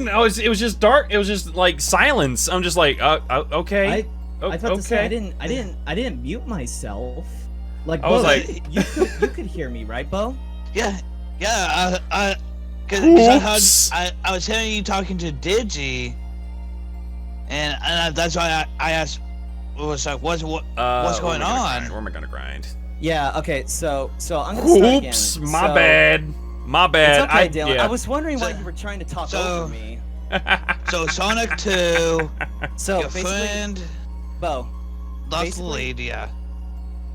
nothing. It was just dark. It was just like silence. I'm just like, okay. I thought to say I didn't mute myself. Like, I was Bo, like, you could hear me, right, Bo? Yeah. Cause I was hearing you talking to Digi, and that's why I asked. It was like, what's going on? Where am I gonna grind? Yeah. Okay. So I'm gonna start again. Oops, my bad. My bad. It's okay, Dylan. Yeah. I was wondering why you were trying to talk over me. So Sonic 2, So your basically, friend Bo. lost the lead, yeah.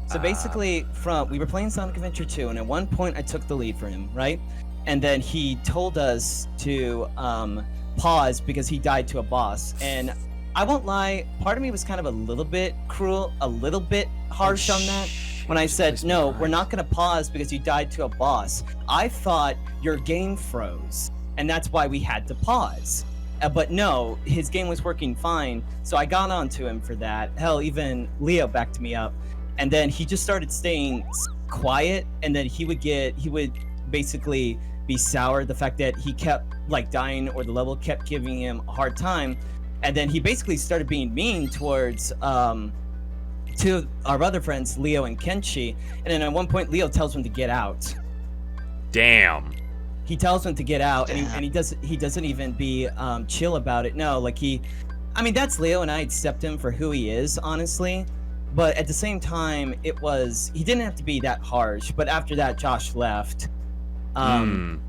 So basically, we were playing Sonic Adventure 2, and at one point I took the lead for him, right? And then he told us to pause because he died to a boss. And I won't lie, part of me was kind of a little bit cruel, a little bit harsh on that. When I said, no, we're not going to pause because you died to a boss. I thought your game froze, and that's why we had to pause. But no, his game was working fine, so I got onto him for that. Hell, even Leo backed me up. And then he just started staying quiet, and then he would basically be sour, the fact that he kept like dying or the level kept giving him a hard time. And then he basically started being mean towards two of our other friends, Leo and Kenshi. And then at one point, Leo tells him to get out. Damn. He tells him to get out, and he doesn't even be chill about it. No, like I mean, that's Leo, and I accept him for who he is, honestly. But at the same time, he didn't have to be that harsh. But after that, Josh left. And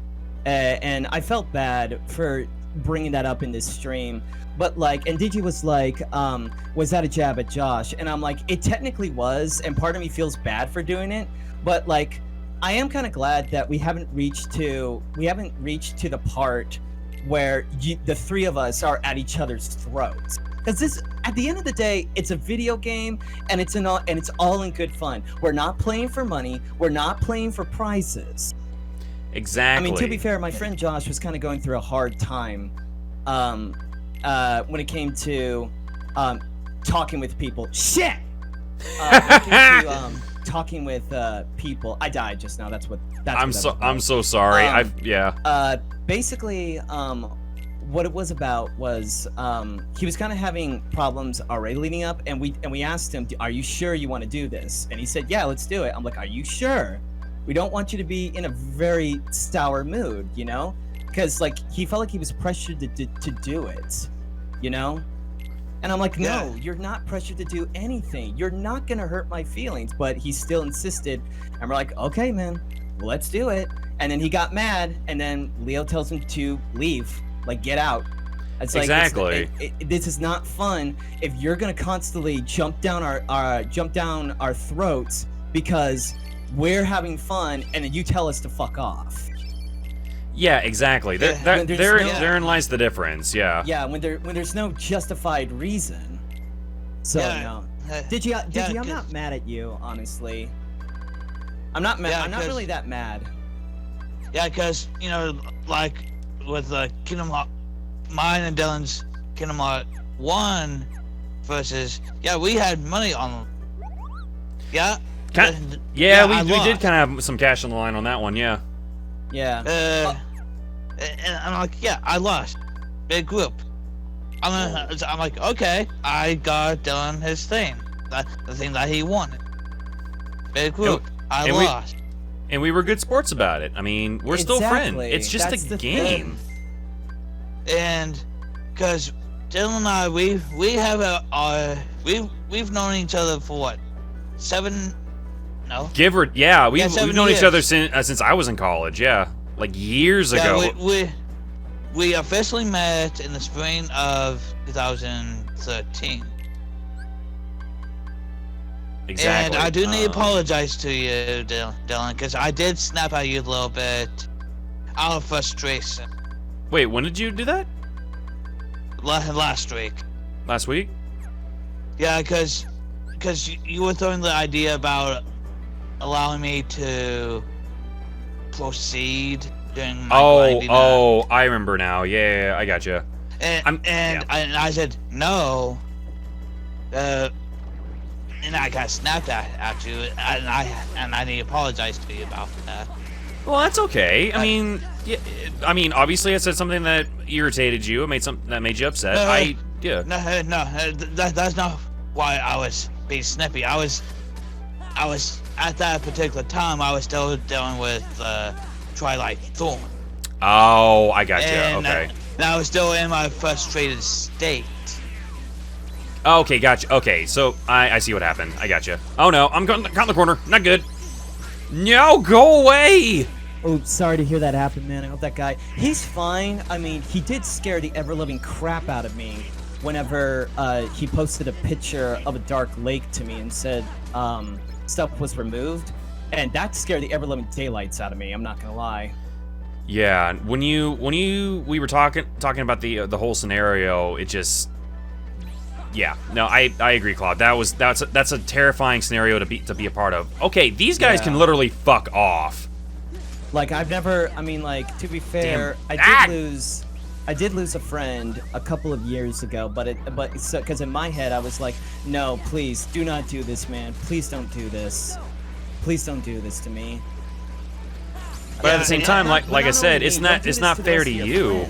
I felt bad for bringing that up in this stream. But like, and Digi was like, was that a jab at Josh? And I'm like, it technically was, and part of me feels bad for doing it. But like, I am kind of glad that we haven't reached to the part where the three of us are at each other's throats. Because this, at the end of the day, it's a video game, and it's all in good fun. We're not playing for money. We're not playing for prizes. Exactly. I mean, to be fair, my friend Josh was kind of going through a hard time when it came to talking with people. Shit! When it came to talking with people. I died just now. I'm so sorry. Basically, what it was about was he was kind of having problems already leading up, and we asked him, "Are you sure you want to do this?" And he said, "Yeah, let's do it." I'm like, "Are you sure? We don't want you to be in a very sour mood, you know?" Because like he felt like he was pressured to do it, you know. And I'm like, no, you're not pressured to do anything. You're not gonna hurt my feelings. But he still insisted, and we're like, okay, man, well, let's do it. And then he got mad, and then Leo tells him to leave, like get out. It's like, exactly. This is not fun if you're gonna constantly jump down our throats because we're having fun, and then you tell us to fuck off. Yeah, exactly. Therein lies the difference. Yeah. Yeah, when there's no justified reason. So no. Digi, I'm not mad at you, honestly. I'm not mad. I'm not really that mad. Yeah, because you know, like with Kingdom Hearts, mine and Dylan's Kingdom Hearts 1 versus we had money on. Yeah. We did kind of have some cash on the line on that one. Yeah. Yeah. And I'm like, I lost. Big group. I'm like, okay, I got Dylan his thing. The thing that he wanted. Big group. I lost. And we were good sports about it. I mean, we're still friends. It's just a game. And because Dylan and I, we have we've known each other for what, 7? No. We've known each other since I was in college. Yeah, like years ago. We officially met in the spring of 2013. Exactly. And I do need to apologize to you, Dylan, because I did snap at you a little bit out of frustration. Wait, when did you do that? Last week. Last week? Yeah, because you were throwing the idea about allowing me to proceed during my grinding. I remember now. Yeah, I got you. And I said no. And I got snapped at you, and I need to apologize to you about that. Well, that's okay. I mean, yeah, obviously I said something that irritated you, that made you upset. No, that's not why I was being snippy. I was at that particular time. I was still dealing with Twilight Thorn. Oh, I got you. And Okay. I was still in my frustrated state. Oh, okay, gotcha. Okay, so I see what happened. I got you. Oh no, I'm caught in the corner. Not good. No, go away. Oh, sorry to hear that happen, man. I hope that guy... He's fine. I mean, he did scare the ever-living crap out of me whenever he posted a picture of a dark lake to me and said stuff was removed. And that scared the ever-living daylights out of me, I'm not gonna lie. Yeah, when we were talking about the whole scenario, it just... Yeah, no, I agree, Claude. That's a terrifying scenario to be a part of. Okay, these guys can literally fuck off. Like, I've never, I mean, like, to be fair, I did lose a friend a couple of years ago, because in my head I was like, no, please do not do this, man. Please don't do this. Please don't do this to me. But at the same time, like I said, it's not fair to you.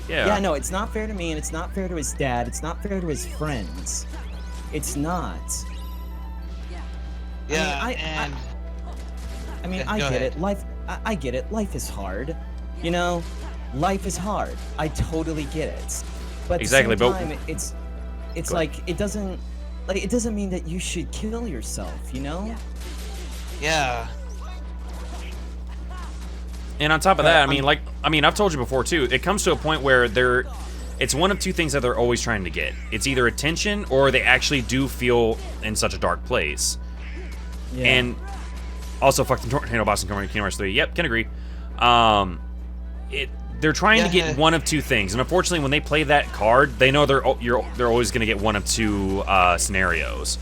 Yeah, no, it's not fair to me, and it's not fair to his dad. It's not fair to his friends. It's not. Yeah, I mean, I get it. I get it. Life is hard. You know, life is hard. I totally get it. But exactly, at the same time, it's like it doesn't mean that you should kill yourself. You know? Yeah. And on top of that, I've told you before too. It comes to a point where it's one of two things that they're always trying to get. It's either attention or they actually do feel in such a dark place. Yeah. And also, fuck the Tornado Boss in Kingdom Hearts 3. Yep, can agree. They're trying to get one of two things, and unfortunately, when they play that card, they know they're always going to get one of two scenarios.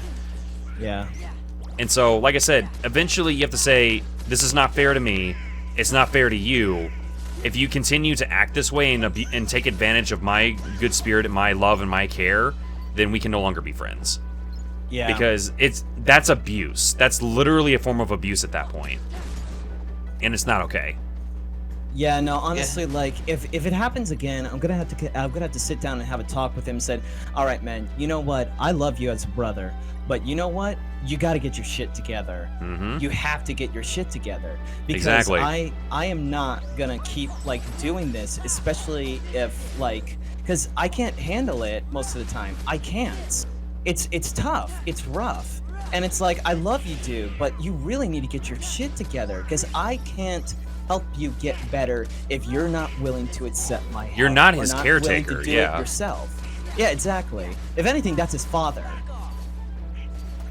Yeah. And so, like I said, eventually you have to say, this is not fair to me. It's not fair to you. If you continue to act this way and take advantage of my good spirit and my love and my care, then we can no longer be friends. Yeah. Because that's abuse. That's literally a form of abuse at that point. And it's not okay. Yeah, no, honestly, like if it happens again, I'm gonna have to sit down and have a talk with him and said, all right, man, you know what? I love you as a brother, but you know what? You got to get your shit together. Mm-hmm. You have to get your shit together because exactly. I am not gonna keep like doing this, especially if like because I can't handle it most of the time. I can't. It's tough. It's rough. And it's like, I love you, dude, but you really need to get your shit together because I can't help you get better if you're not willing to accept my help. You're not his not caretaker, willing to do yeah. it yourself. Yeah, exactly. If anything, that's his father.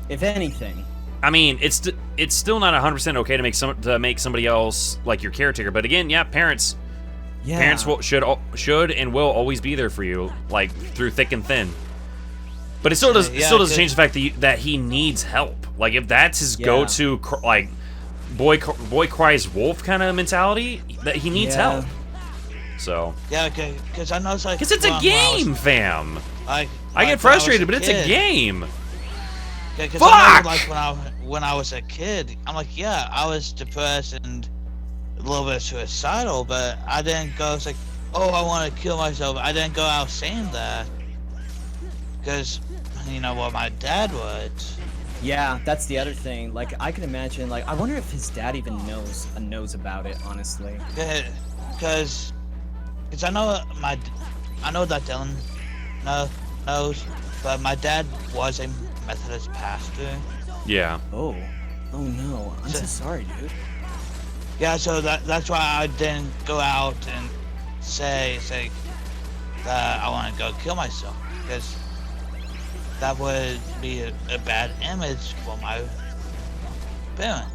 If anything. I mean, it's still not 100% okay to make somebody else like your caretaker, but again, yeah, parents should and will always be there for you, like through thick and thin. But it still doesn't change the fact that he needs help. Like if that's his go-to, like boy cries wolf kind of mentality, that he needs help. So yeah, okay, because I know it's like because it's a game, fam. I get frustrated, but it's a game. Yeah, fuck! I know, like when I was a kid, I'm like, yeah, I was depressed and a little bit suicidal, but I didn't go. It's like, oh, I want to kill myself. I didn't go out saying that because you know what my dad would. Yeah, that's the other thing. Like, I can imagine. Like, I wonder if his dad even knows about it. Honestly. Yeah, because I know that Dylan knows, but my dad was a Methodist pastor. Yeah. Oh no, I'm so sorry, dude. Yeah, so that's why I didn't go out and say that I want to go kill myself, because that would be a bad image for my parent.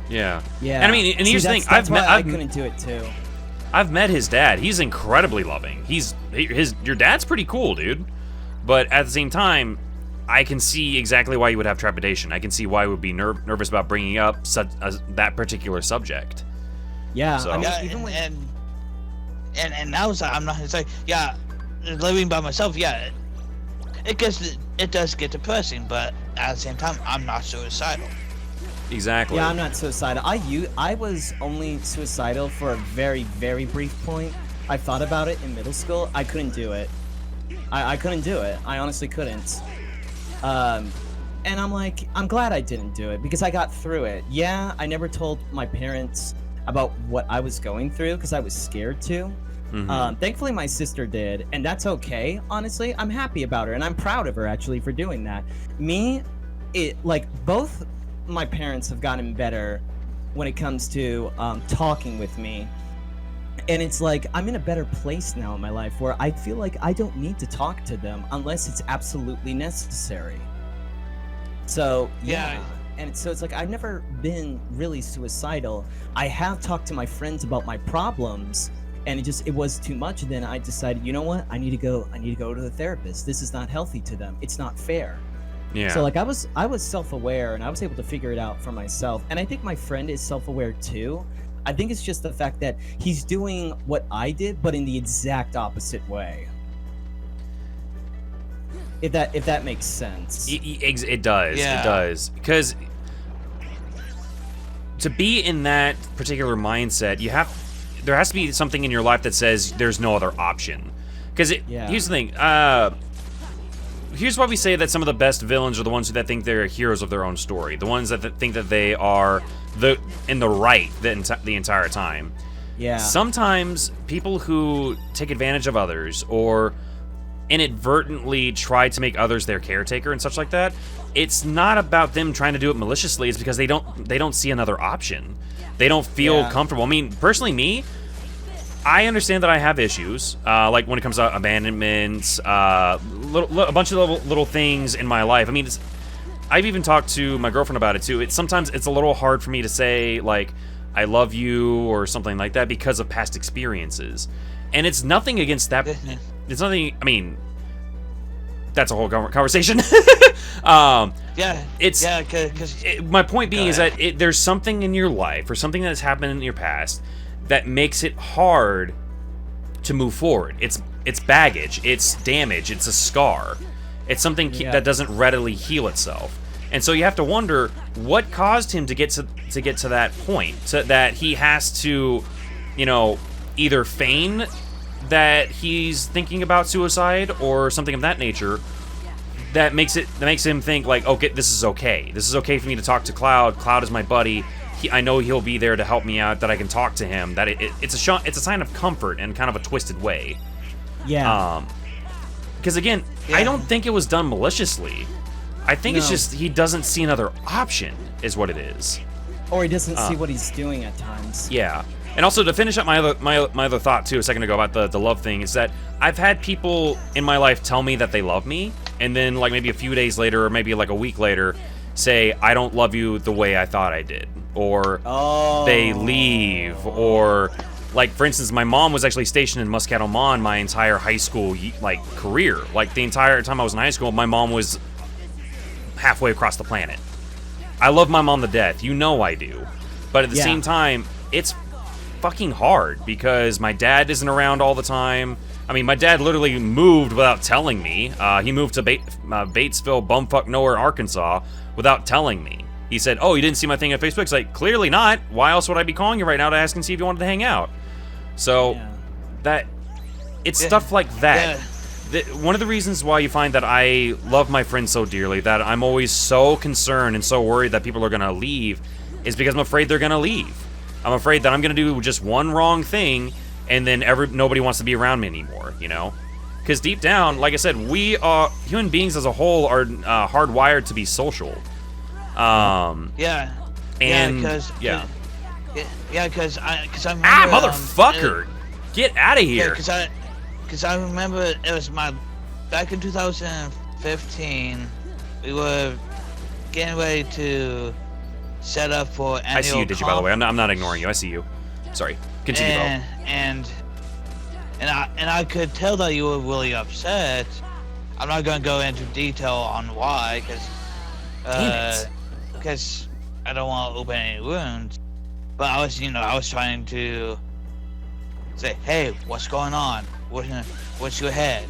Yeah. Yeah. And I mean, and here's the thing, I couldn't do it too. I've met his dad. He's incredibly loving. Your dad's pretty cool, dude. But at the same time, I can see exactly why you would have trepidation. I can see why you would be nervous about bringing up that particular subject. Yeah, so. I mean, Yeah, even and now I'm not. It's like, yeah, living by myself. Yeah, it does get depressing, but at the same time, I'm not suicidal. Exactly. Yeah, I'm not suicidal. I was only suicidal for a very, very brief point. I thought about it in middle school. I couldn't do it. I couldn't do it. I honestly couldn't. And I'm like, I'm glad I didn't do it because I got through it. Yeah, I never told my parents about what I was going through because I was scared to. Thankfully, my sister did, and that's okay. Honestly, I'm happy about her, and I'm proud of her actually for doing that. Me, both my parents have gotten better when it comes to talking with me. And it's like, I'm in a better place now in my life where I feel like I don't need to talk to them unless it's absolutely necessary. So, yeah. And so it's like, I've never been really suicidal. I have talked to my friends about my problems, and it was too much. And then I decided, you know what? I need to go to the therapist. This is not healthy to them. It's not fair. Yeah. So like I was self-aware, and I was able to figure it out for myself. And I think my friend is self-aware too. I think it's just the fact that he's doing what I did, but in the exact opposite way. If that makes sense. It does. Yeah. It does. Because to be in that particular mindset, there has to be something in your life that says there's no other option. Because here's the thing. Here's why we say that some of the best villains are the ones that think they're heroes of their own story. The ones that think that they are in the right the entire time. Yeah. Sometimes people who take advantage of others or inadvertently try to make others their caretaker and such like that, it's not about them trying to do it maliciously. It's because they don't see another option. They don't feel comfortable. I mean, personally, I understand that I have issues, like when it comes to abandonment, a bunch of little things in my life. I mean, I've even talked to my girlfriend about it too. Sometimes it's a little hard for me to say like I love you or something like that because of past experiences, and it's nothing against that. It's nothing. I mean, that's a whole conversation. My point being is that there's something in your life or something that's happened in your past that makes it hard to move forward. It's baggage, it's damage, it's a scar. It's something that doesn't readily heal itself. And so you have to wonder what caused him to get to that point, so that he has to, either feign that he's thinking about suicide or something of that nature that makes him think like, okay, this is okay. This is okay for me to talk to Cloud. Cloud is my buddy. I know he'll be there to help me out, that I can talk to him, that it's a sign of comfort in kind of a twisted way. Yeah. Because again, I don't think it was done maliciously. I think it's just he doesn't see another option, is what it is. Or he doesn't see what he's doing at times. Yeah. And also to finish up my other thought too a second ago about the love thing is that I've had people in my life tell me that they love me, and then like maybe a few days later or maybe like a week later say I don't love you the way I thought I did, or they leave, or like for instance my mom was actually stationed in Muscat, Oman my entire high school career. Like the entire time I was in high school, my mom was halfway across the planet. I love my mom to death, I do, but at the same time it's fucking hard because my dad isn't around all the time. I mean, my dad literally moved without telling me. He moved to Batesville, bumfuck nowhere, Arkansas, without telling me. He said, "Oh, you didn't see my thing on Facebook?" It's like, clearly not. Why else would I be calling you right now to ask and see if you wanted to hang out? So it's stuff like that. One of the reasons why you find that I love my friends so dearly, that I'm always so concerned and so worried that people are gonna leave, is because I'm afraid they're gonna leave. I'm afraid that I'm gonna do just one wrong thing, and then nobody wants to be around me anymore. Because deep down, like I said, we are human beings as a whole are hardwired to be social. Because I remember, motherfucker, get out of here. Because I remember it was back in 2015, we were getting ready to set up for annual I see you, by the way. I'm not ignoring you. I see you. Sorry. Continue, bro. And I could tell that you were really upset. I'm not going to go into detail on why, because I don't want to open any wounds. But I was trying to say, hey, what's going on? What's your head?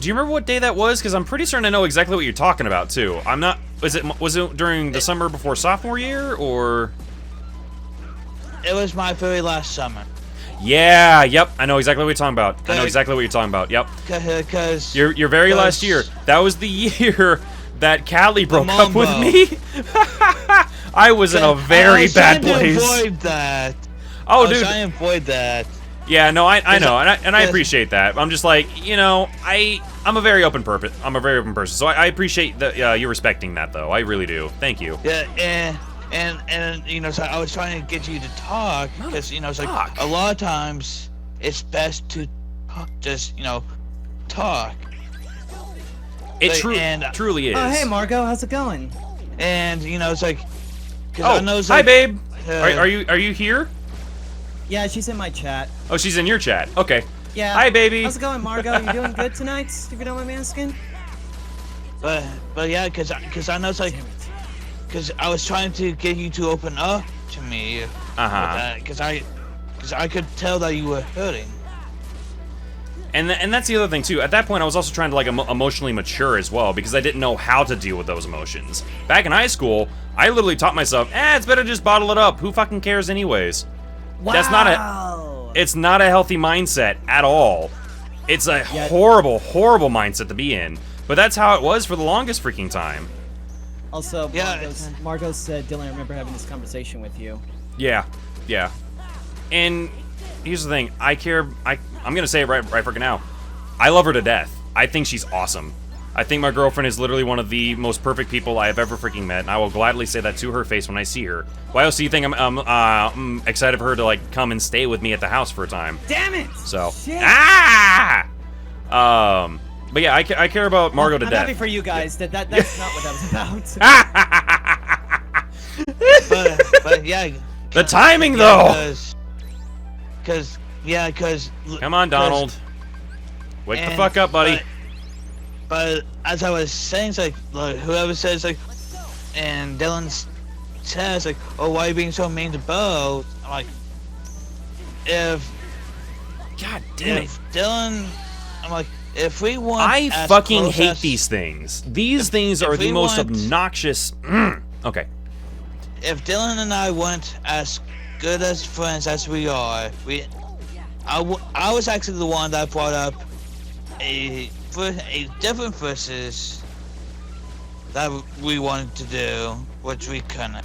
Do you remember what day that was? Because I'm pretty certain I know exactly what you're talking about too. I'm not. Was it during the summer before sophomore year or? It was my very last summer. Yeah. Yep. I know exactly what you're talking about. I know exactly what you're talking about. Yep. Cause your very last year. That was the year that Callie broke up with me. I was in a very bad place. Avoid that. Oh, dude. I avoid that. Yeah, no, I know, and I appreciate that. I'm just like, you know, I'm a very open person. I'm a very open person, so I appreciate that you respecting that, though. I really do. Thank you. Yeah, and you know, so I was trying to get you to talk because you know, it's like a lot of times it's best to just talk. It truly is. Oh, hey, Margot, how's it going? And you know, it's like, oh, I know, it's like, hi, babe. Are you here? Yeah, she's in my chat. Oh, she's in your chat. Okay. Yeah. Hi, baby. How's it going, Margot? You doing good tonight? If you don't mind me asking. But yeah, cause I know it's like, cause I was trying to get you to open up to me. Cause I could tell that you were hurting. And that's the other thing too. At that point, I was also trying to like emotionally mature as well because I didn't know how to deal with those emotions. Back in high school, I literally taught myself, it's better just bottle it up. Who fucking cares anyways? Wow. It's not a healthy mindset at all. It's a horrible mindset to be in. But that's how it was for the longest freaking time. Also, Margot said, Dylan, I remember having this conversation with you. Yeah. And here's the thing, I'm gonna say it right freaking now. I love her to death. I think she's awesome. I think my girlfriend is literally one of the most perfect people I have ever freaking met, and I will gladly say that to her face when I see her. Why else do you think I'm excited for her to like come and stay with me at the house for a time? Damn it! So Shit. But yeah, I care about Margot to death. I'm happy for you guys. That's not what that was about. but yeah. The timing though. Cause come on, Donald. Wake the fuck up, buddy. But as I was saying, it's like whoever says like, and Dylan says like, oh, why are you being so mean to Bo? I'm like, God damn it, Dylan. I'm like, if we want, I fucking hate these things. These things are the most obnoxious. Okay. If Dylan and I weren't as good as friends as we are, I was actually the one that brought up a different versus that we wanted to do, which we couldn't.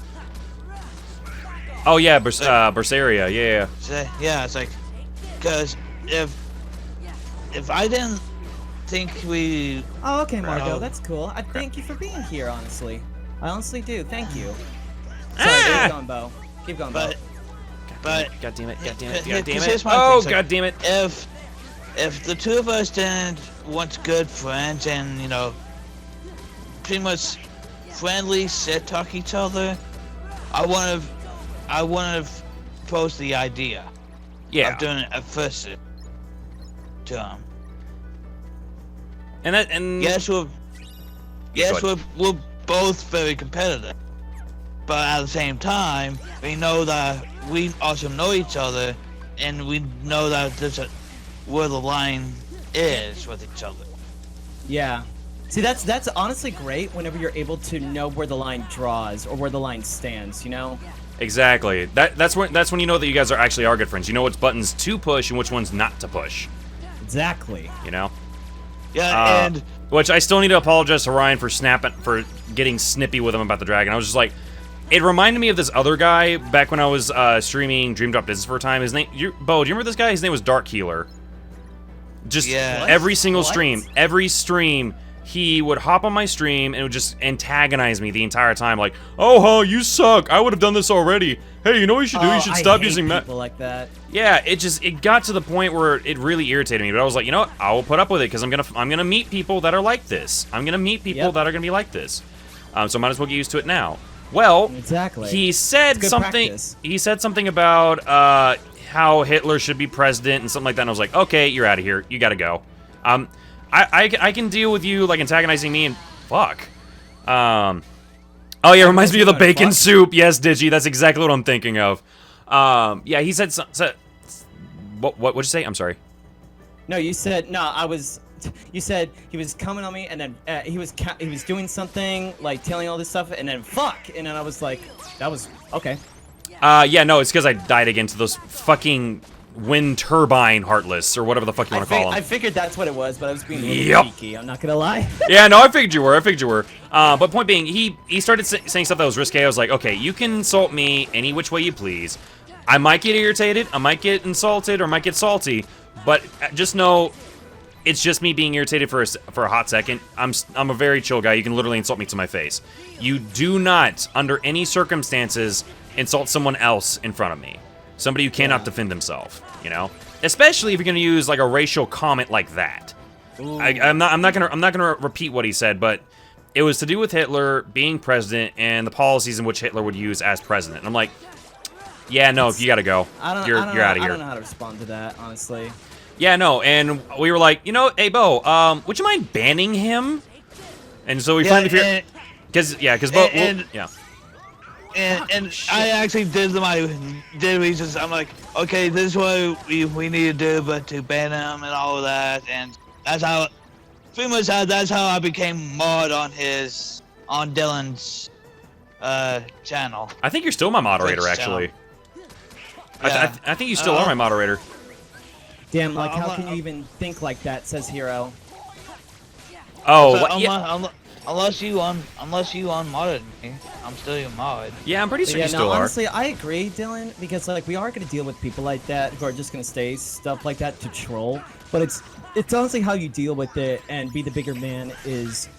Oh yeah, Berseria, yeah. Yeah, it's like, cause if I didn't think we. Oh, okay, Margot, that's cool. I thank you for being here. Honestly, I honestly do. Thank you. Sorry, keep going, Bo. Keep going, Bo. But God damn it! Oh, God damn it! If the two of us didn't want good friends and pretty much friendly talk each other, I wouldn't have posed the idea. Yeah. Of doing it at first. Yes, we're both very competitive, but at the same time, we know that we also know each other, and we know that where the line is with each other. Yeah. See, that's honestly great whenever you're able to know where the line draws or where the line stands, you know? Exactly. That's when you know that you guys are good friends. You know which buttons to push and which ones not to push. Exactly. You know? Yeah, and which I still need to apologize to Ryan for getting snippy with him about the dragon. I was just like, it reminded me of this other guy back when I was streaming Dream Drop Business for a time. His name, Bo, do you remember this guy? His name was Dark Healer. Just every single stream, he would hop on my stream and would just antagonize me the entire time. Like, oh, you suck. I would have done this already. Hey, you know what you should do? You should stop using people like that. Yeah, it got to the point where it really irritated me. But I was like, you know what? I will put up with it because I'm gonna meet people that are like this. I'm gonna meet people that are gonna be like this. So might as well get used to it now. Well, exactly. He said something. Practice. He said something about how Hitler should be president and something like that. And I was like, okay, you're out of here. You gotta go. I can deal with you like antagonizing me and fuck. Oh yeah, it reminds me of the bacon soup. Yes, Digi, that's exactly what I'm thinking of. Yeah, he said what'd you say? I'm sorry. No, you said no. I was you said he was coming on me, and then he was doing something like telling all this stuff, and then fuck, and then I was like, that was okay. Yeah, no, it's because I died again to those fucking wind turbine heartless or whatever the fuck you want to call them. I figured that's what it was, but I was being a little cheeky. I'm not gonna lie. Yeah, no, I figured you were. But point being, he started saying stuff that was risque. I was like, okay, you can insult me any which way you please. I might get irritated, I might get insulted, or I might get salty, but just know it's just me being irritated for a hot second. I'm a very chill guy. You can literally insult me to my face. You do not, under any circumstances, insult someone else in front of me. Somebody who cannot defend himself, you know? Especially if you're gonna use like a racial comment like that. I'm not gonna repeat what he said, but it was to do with Hitler being president and the policies in which Hitler would use as president. And I'm like, yeah, no, you gotta go. You're out of here. I don't know how to respond to that, honestly. Yeah, no, and we were like, you know, hey, Bo, would you mind banning him? And so we finally figured, because Bo, yeah. And I actually did reasons. I'm like, okay, this is what we need to do, but to ban him and all of that, and that's how, pretty much that's how I became mod on Dylan's channel. I think you're still my moderator, Twitch actually. Yeah. I think you still are my moderator. Damn, like how can you even think like that? Says Hero. Oh, so, unless you unmodded me, I'm still your mod. Yeah, I'm pretty sure you still honestly, I agree, Dylan, because like we are gonna deal with people like that who are just gonna say stuff like that to troll. But it's honestly how you deal with it and be the bigger man is.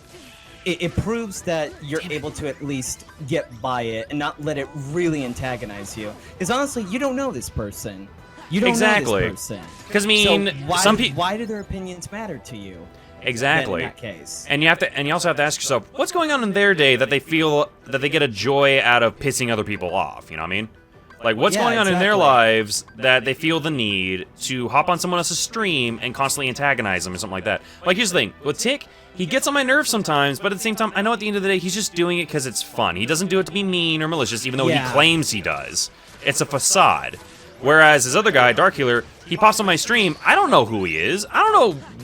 It proves that you're able to at least get by it and not let it really antagonize you. Because honestly, you don't know this person. You don't know this person. Because I mean, so why do their opinions matter to you? Exactly. In that case. And you also have to ask yourself, what's going on in their day that they feel that they get a joy out of pissing other people off? You know what I mean? Like, what's going on in their lives that they feel the need to hop on someone else's stream and constantly antagonize them or something like that? Like, here's the thing. With Tick, he gets on my nerves sometimes, but at the same time, I know at the end of the day, he's just doing it because it's fun. He doesn't do it to be mean or malicious, even though he claims he does. It's a facade. Whereas his other guy, Dark Healer, he pops on my stream. I don't know who he is. I don't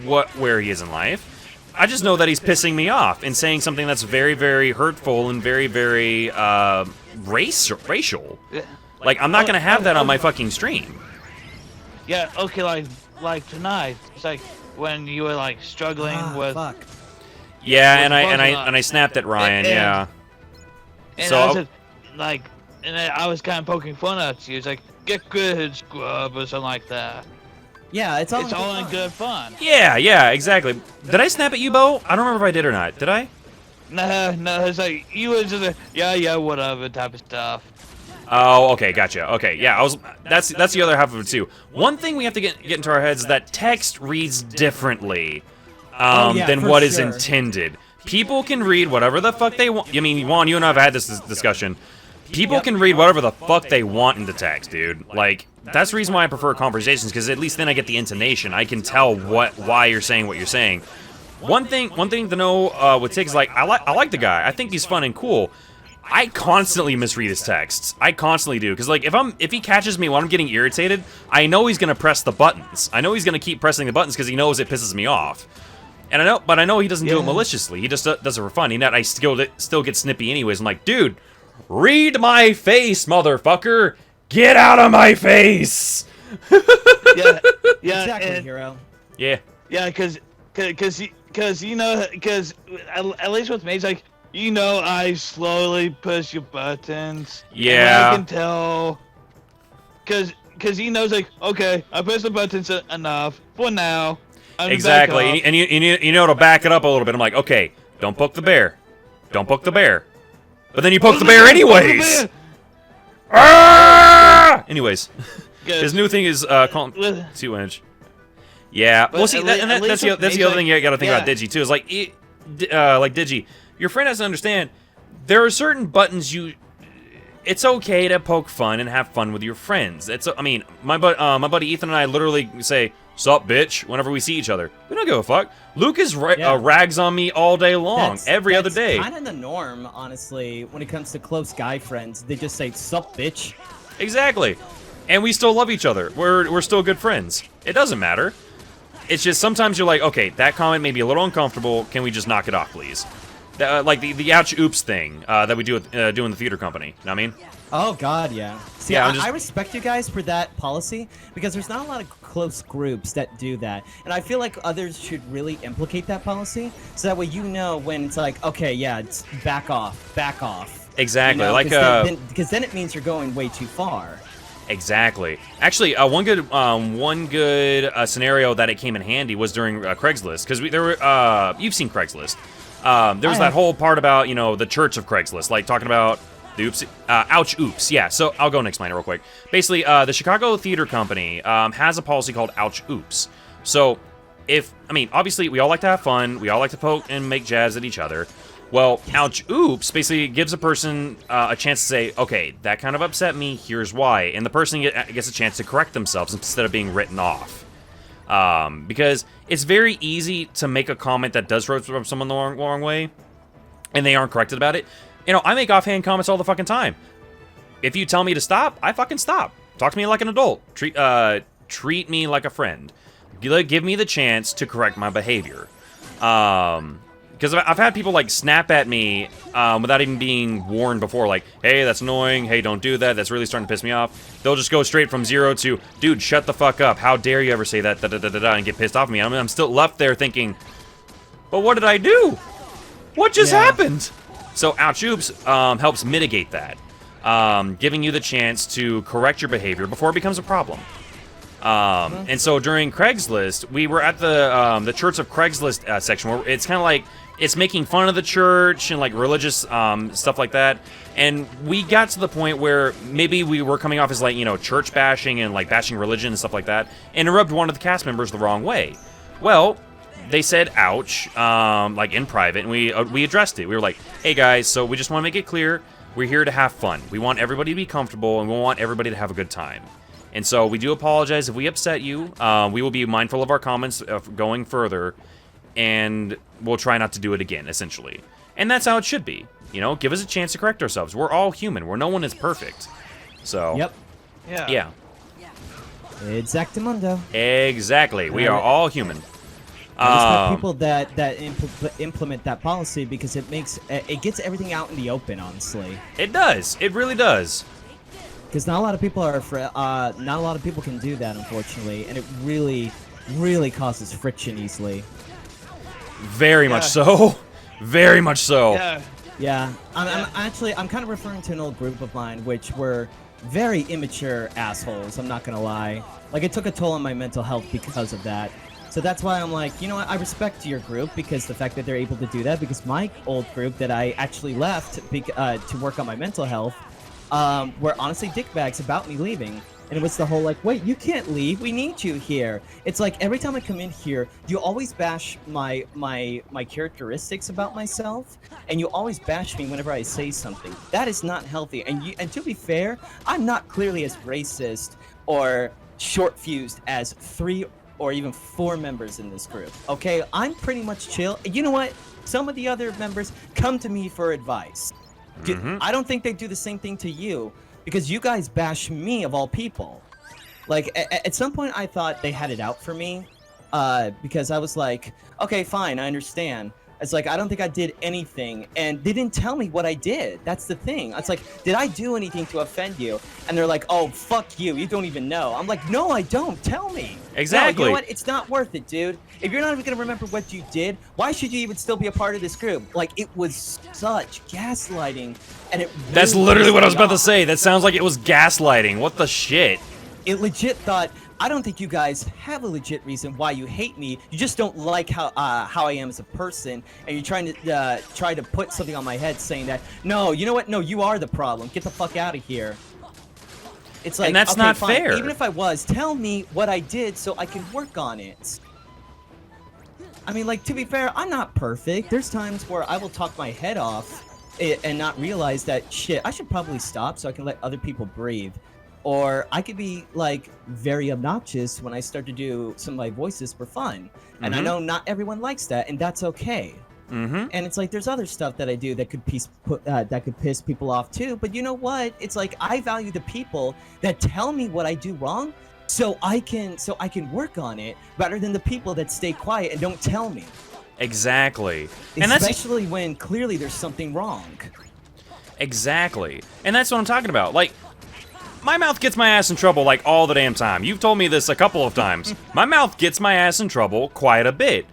know where he is in life. I just know that he's pissing me off and saying something that's very, very hurtful and very, very racial. Like, I'm not gonna have that on my fucking stream. Yeah, okay, like tonight, it's like when you were like struggling with. Fuck. Yeah, and I snapped at Ryan. And so I was I was kind of poking fun at you. It's like, get good, scrub, or something like that. Yeah, it's all in good fun. Yeah, exactly. Did I snap at you, Bo? I don't remember if I did or not. Did I? No, it's like you were just a yeah, whatever type of stuff. Oh, okay, gotcha. Okay, yeah, that's the other half of it too. One thing we have to get into our heads is that text reads differently than what is intended. People can read whatever the fuck they want. I mean, Juan, you and I have had this discussion. People can read whatever the fuck they want into text, dude. Like, that's the reason why I prefer conversations, because at least then I get the intonation. I can tell why you're saying what you're saying. One thing to know with Tick is like, I like the guy. I think he's fun and cool. I constantly misread his texts. I constantly do, because like if he catches me while I'm getting irritated, I know he's gonna press the buttons. I know he's gonna keep pressing the buttons because he knows it pisses me off. And I know he doesn't do it maliciously. He just does it for fun. And I still get snippy anyways. I'm like, dude, read my face, motherfucker. Get out of my face. Yeah, exactly, Hero. Yeah, because you know, because at least with me, it's like, you know, I slowly push your buttons. Yeah. And I can tell. Because he knows, like, okay, I pressed the buttons enough for now. Exactly. And you know to back it up a little bit. I'm like, okay, don't poke the bear. Don't poke the bear. But then you poke the bear anyways. Anyways, his new thing is calling 2-inch. Yeah. Well, see, that's the other thing you got to think about Digi too. Is like Digi. Your friend has to understand, there are certain buttons it's okay to poke fun and have fun with your friends. I mean, my buddy Ethan and I literally say, "Sup, bitch," whenever we see each other. We don't give a fuck. Lucas rags on me all day long, every other day. That's kind of the norm, honestly, when it comes to close guy friends. They just say, "Sup, bitch." Exactly. And we still love each other. We're still good friends. It doesn't matter. It's just sometimes you're like, okay, that comment may be a little uncomfortable. Can we just knock it off, please? Like the ouch oops thing that we do with doing the theater company. You know what I mean? Oh God, yeah. See, Yeah, I respect you guys for that policy because there's not a lot of close groups that do that, and I feel like others should really implicate that policy so that way you know when it's like, okay, yeah, it's back off. Exactly. You know, Like because then it means you're going way too far. Exactly. Actually, one good scenario that it came in handy was during Craigslist, because there were you've seen Craigslist. There was that whole part about the church of Craigslist, like talking about the oops, ouch oops. Yeah. So I'll go and explain it real quick. Basically, the Chicago Theater Company has a policy called ouch oops. So obviously we all like to have fun, we all like to poke and make jabs at each other. Well, ouch oops basically gives a person a chance to say, okay, that kind of upset me, here's why. And the person gets a chance to correct themselves instead of being written off. Because it's very easy to make a comment that does rub someone the wrong way, and they aren't corrected about it. I make offhand comments all the fucking time. If you tell me to stop, I fucking stop. Talk to me like an adult. Treat me like a friend. Give me the chance to correct my behavior. Because I've had people like snap at me without even being warned before, like, hey, that's annoying, hey, don't do that, that's really starting to piss me off. They'll just go straight from 0 to, dude, shut the fuck up, how dare you ever say that, and get pissed off at me. I'm still left there thinking, but what did I do? What just happened? So ouch oops helps mitigate that, giving you the chance to correct your behavior before it becomes a problem. And so during Craigslist, we were at the Church of Craigslist section, where it's kind of like, it's making fun of the church and like religious stuff like that. And we got to the point where maybe we were coming off as like, church bashing and like bashing religion and stuff like that, and it rubbed one of the cast members the wrong way. Well, they said ouch, like in private, and we addressed it. We were like, hey guys, so we just want to make it clear, we're here to have fun. We want everybody to be comfortable, and we want everybody to have a good time. And so we do apologize if we upset you. We will be mindful of our comments going further, and we'll try not to do it again, essentially. And that's how it should be. Give us a chance to correct ourselves. We're all human. No one is perfect. So. Yep. Yeah. Exactamundo. Exactly. We are all human. I respect people that implement that policy because it gets everything out in the open. Honestly, it does. It really does. Because not a lot of people not a lot of people can do that, unfortunately, and it really, really causes friction easily. Very much so. Very much so. Yeah. I'm kind of referring to an old group of mine, which were very immature assholes. I'm not gonna lie. Like, it took a toll on my mental health because of that. So that's why I'm like, you know what? I respect your group because the fact that they're able to do that. Because my old group that I actually left to work on my mental health. Were honestly dickbags about me leaving. And it was the whole like, wait, you can't leave, we need you here. It's like every time I come in here, you always bash my characteristics about myself, and you always bash me whenever I say something. That is not healthy. And to be fair, I'm not clearly as racist or short-fused as 3 or even 4 members in this group. Okay, I'm pretty much chill. You know what? Some of the other members come to me for advice. I don't think they do the same thing to you, because you guys bash me of all people. Like, at some point I thought they had it out for me, because I was like, okay, fine, I understand. It's like, I don't think I did anything, and they didn't tell me what I did. That's the thing. It's like, did I do anything to offend you? And they're like, oh, fuck you, you don't even know. I'm like, no, I don't, tell me. Exactly. No, you know what, it's not worth it, dude. If you're not even gonna remember what you did, why should you even still be a part of this group? Like, it was such gaslighting, and it really That's literally what I was about to say. That sounds like it was gaslighting. What the shit? It legit thought, I don't think you guys have a legit reason why you hate me. You just don't like how I am as a person, and you're trying to put something on my head saying that, no, you know what? No, you are the problem. Get the fuck out of here. It's like, and that's okay, not fine. fair. Even if I was, tell me what I did so I can work on it. I mean, like, to be fair, I'm not perfect. There's times where I will talk my head off and not realize that, shit, I should probably stop so I can let other people breathe. Or I could be, like, very obnoxious when I start to do some of my voices for fun. And I know not everyone likes that, and that's okay. And it's like, there's other stuff that I do that could piss people off too. But you know what? It's like, I value the people that tell me what I do wrong so I can work on it rather than the people that stay quiet and don't tell me. Exactly. And especially when clearly there's something wrong. Exactly. And that's what I'm talking about. Like, my mouth gets my ass in trouble like all the damn time. You've told me this a couple of times. My mouth gets my ass in trouble quite a bit.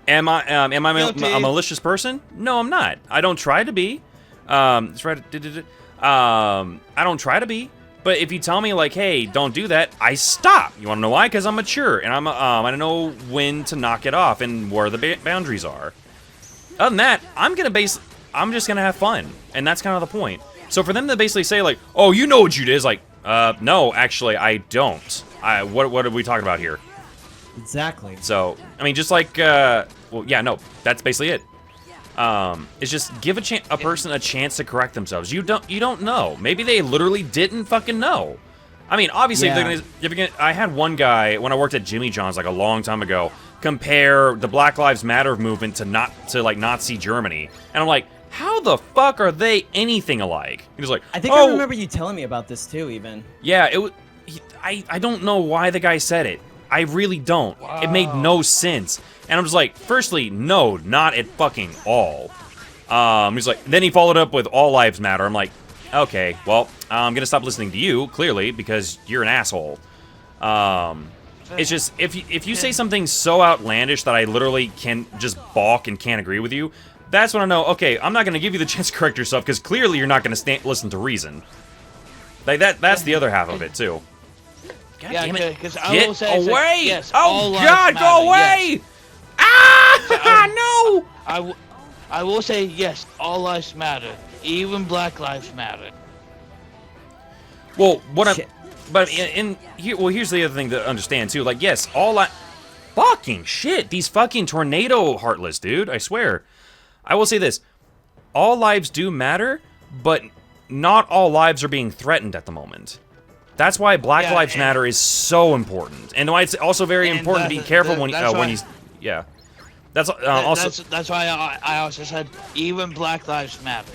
Am I a malicious person? No, I'm not. I don't try to be. I don't try to be. But if you tell me like, hey, don't do that, I stop. You want to know why? Because I'm mature and I know when to knock it off and where the boundaries are. Other than that, I'm just gonna have fun, and that's kind of the point. So for them to basically say like, oh, you know what you did, is like, no, actually, I don't. What are we talking about here? Exactly. So, I mean, just like, well, yeah, no, that's basically it. It's just give a person a chance to correct themselves. You don't know. Maybe they literally didn't fucking know. I mean, obviously, I had one guy when I worked at Jimmy John's like a long time ago compare the Black Lives Matter movement to Nazi Germany, and I'm like, how the fuck are they anything alike? He was like, I think I remember you telling me about this too, even. Yeah, I don't know why the guy said it. I really don't. Wow. It made no sense. And I'm just like, firstly, no, not at fucking all. He's like, then he followed up with all lives matter. I'm like, okay, well, I'm gonna stop listening to you, clearly, because you're an asshole. It's just, if you say something so outlandish that I literally can just balk and can't agree with you, that's when I know, okay, I'm not gonna give you the chance to correct yourself, because clearly you're not gonna listen to reason. Like, that's the other half of it, too. God damn it. Get away! Like, yes, oh God, matter, go away! Yes. Ah! No! I will say yes, all lives matter, even Black Lives Matter. Well, here's the other thing to understand too. Like, yes, fucking shit, these fucking tornado heartless, dude. I swear. I will say this: all lives do matter, but not all lives are being threatened at the moment. That's why Black Lives Matter is so important, and why it's also very important to be careful when he's. Yeah, that's why I also said even Black Lives Matter.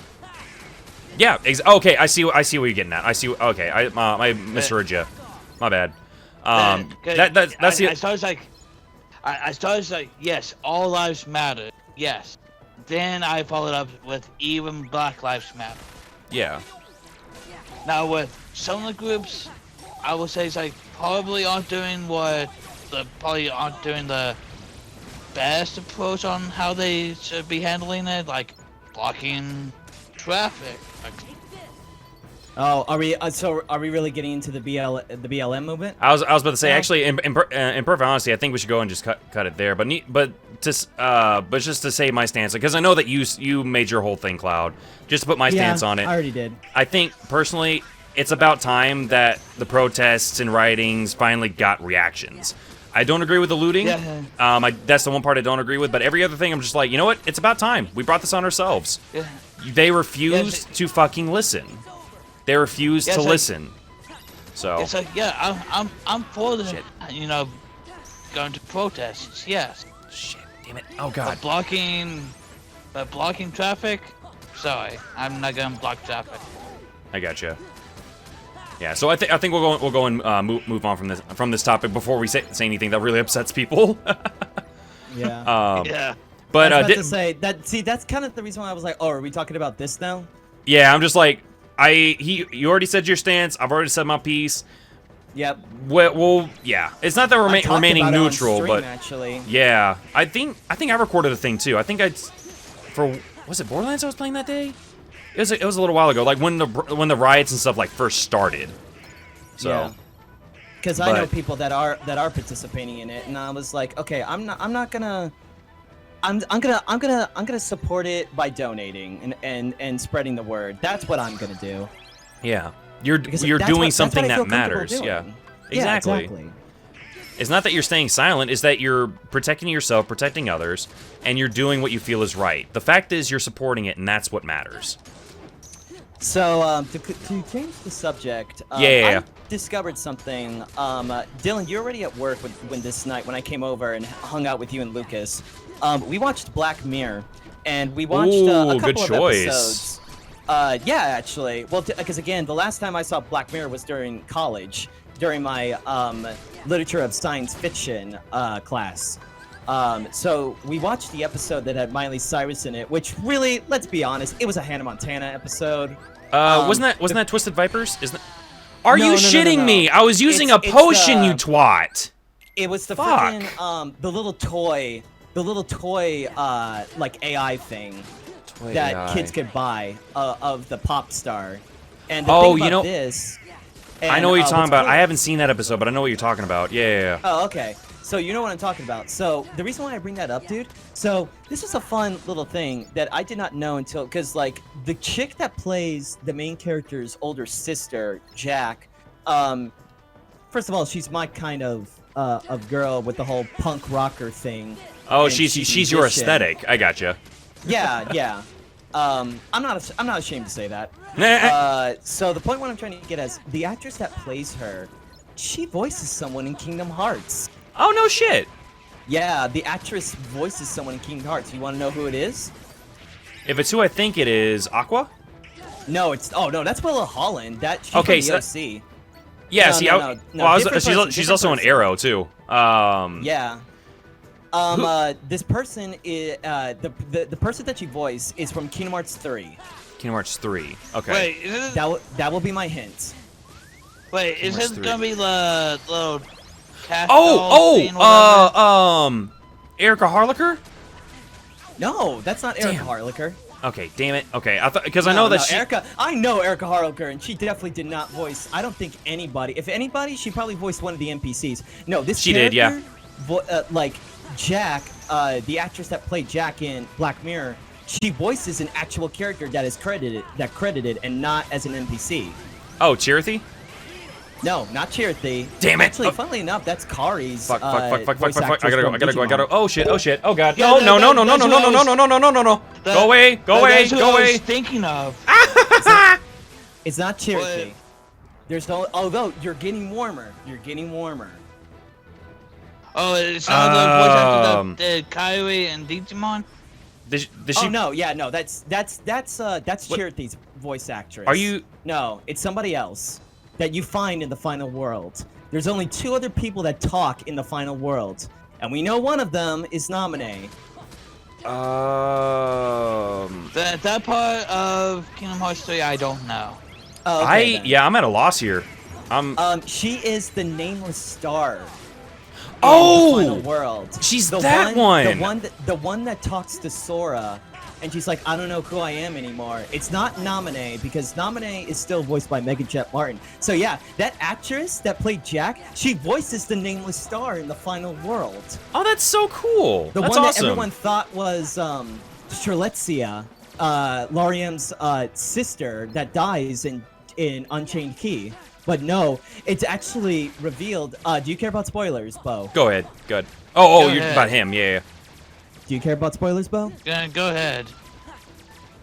Yeah. Okay, I see what you're getting at. Okay, I misheard you. My bad. That's the. I started like yes, all lives matter. Yes. Then I followed up with even Black Lives Matter. Yeah. Now with some of the groups, I will say it's like probably aren't doing the best approach on how they should be handling it, like blocking traffic. Oh, are we really getting into the BLM movement? I was about to say actually, in perfect honesty, I think we should go and just cut it there. But just to say my stance, because I know that you made your whole thing, Cloud. Just to put my stance on it. I already did. I think personally, it's about time that the protests and riotings finally got reactions. I don't agree with the looting. Yeah. That's the one part I don't agree with. But every other thing, I'm just like, you know what? It's about time. We brought this on ourselves. Yeah. They refused to fucking listen. They refuse to listen. So it's like, I'm for the going to protests. Yes. Shit, damn it! Oh God. But blocking traffic. Sorry, I'm not gonna block traffic. I gotcha. Yeah. So I think we'll go and move on from this topic before we say anything that really upsets people. Yeah. Yeah. But I was about to say that. See, that's kind of the reason why I was like, oh, are we talking about this now? Yeah, I'm just like. You already said your stance. I've already said my piece. Yep. Well, yeah. It's not that remaining neutral, but actually. Yeah, I think I recorded a thing too. I think was it Borderlands I was playing that day? It was a little while ago, like when the riots and stuff like first started. So. Yeah. Because I know people that are participating in it, and I was like, okay, I'm gonna support it by donating and spreading the word. That's what I'm gonna do. Yeah, you're doing something that matters. Yeah, exactly. It's not that you're staying silent. It's that you're protecting yourself, protecting others, and you're doing what you feel is right. The fact is, you're supporting it, and that's what matters. So to change the subject, I discovered something. Dylan, you're already at work when this night when I came over and hung out with you and Lucas. We watched Black Mirror, and we watched a couple of episodes. Yeah, actually. Well, because again, the last time I saw Black Mirror was during college, during my literature of science fiction class. So we watched the episode that had Miley Cyrus in it, which really, let's be honest, it was a Hannah Montana episode. Wasn't that Twisted Vipers? Isn't that... Are No, you no, shitting me? I was using a it's potion, you twat. It was the Fuck. freaking the little toy like AI thing that AI. kids could buy of the pop star. And Oh, thing you about know- this. I know what you're talking about. I haven't seen that episode, but I know what you're talking about. Yeah. Oh, okay. So you know what I'm talking about. So the reason why I bring that up, dude. So this is a fun little thing that I did not know until, because like the chick that plays the main character's older sister, Jack. First of all, she's my kind of girl with the whole punk rocker thing. Oh, And she's a your musician. aesthetic. I gotcha. Yeah. I'm not ashamed to say that. So the point what I'm trying to get is the actress that plays her, she voices someone in Kingdom Hearts. Oh, no shit. Yeah, the actress voices someone in Kingdom Hearts. You want to know who it is? If it's who I think it is, Aqua? No, that's Willa Holland. She's Okay, from so the OC. Yeah, No, see, no, I, no, no, well, different person, she's different also an person. Arrow, too. Yeah. This person is the person that you voice is from Kingdom Hearts 3. Kingdom Hearts 3. Okay. Wait, is it, That will be my hint. wait, is Hearts it 3. gonna be the little cat doll scene, Oh, Erica Harlacher? No, that's not Erica Damn. Harlacher. Okay, damn it. Okay, I thought because I know that she. I know Erica Harlacher, and she definitely did not voice. I don't think anybody. If anybody, she probably voiced one of the NPCs. No, this She did, yeah. Like Jack, the actress that played Jack in Black Mirror, she voices an actual character that is credited, and not as an NPC. Oh, Chirithy? No, not Chirithy. Damn it. Actually, Oh. funnily enough, that's Kari's. Fuck. voice I actress gotta from go. Digimon. Oh shit. Oh god. Yeah, No. that's what I was- Go away. Go away. That's what Go I away. was thinking of. It's not Chirithy. There's no. Although you're getting warmer. Oh, it's not the voice actor that Kaiui and Digimon? Did she, Oh no, yeah, no, that's Chirithy's voice actress. Are you- No, it's somebody else that you find in the final world. There's only 2 other people that talk in the final world, and we know one of them is Naminé. That part of Kingdom Hearts 3, I don't know. Oh, okay, then. I'm at a loss here. She is the nameless star. Oh! In the final world. She's the that one! The one that talks to Sora, and she's like, I don't know who I am anymore. It's not Naminé, because Naminé is still voiced by Megan Jet Martin. So yeah, that actress that played Jack, she voices the nameless star in the final world. Oh, that's so cool. The That's one awesome. that everyone thought was Strelitzia, Lariam's sister that dies in Unchained Key. But no, it's actually revealed. Do you care about spoilers, Bo? Go ahead. Good. Oh, Go you're ahead. about him. Yeah. Do you care about spoilers, Bo? Go ahead.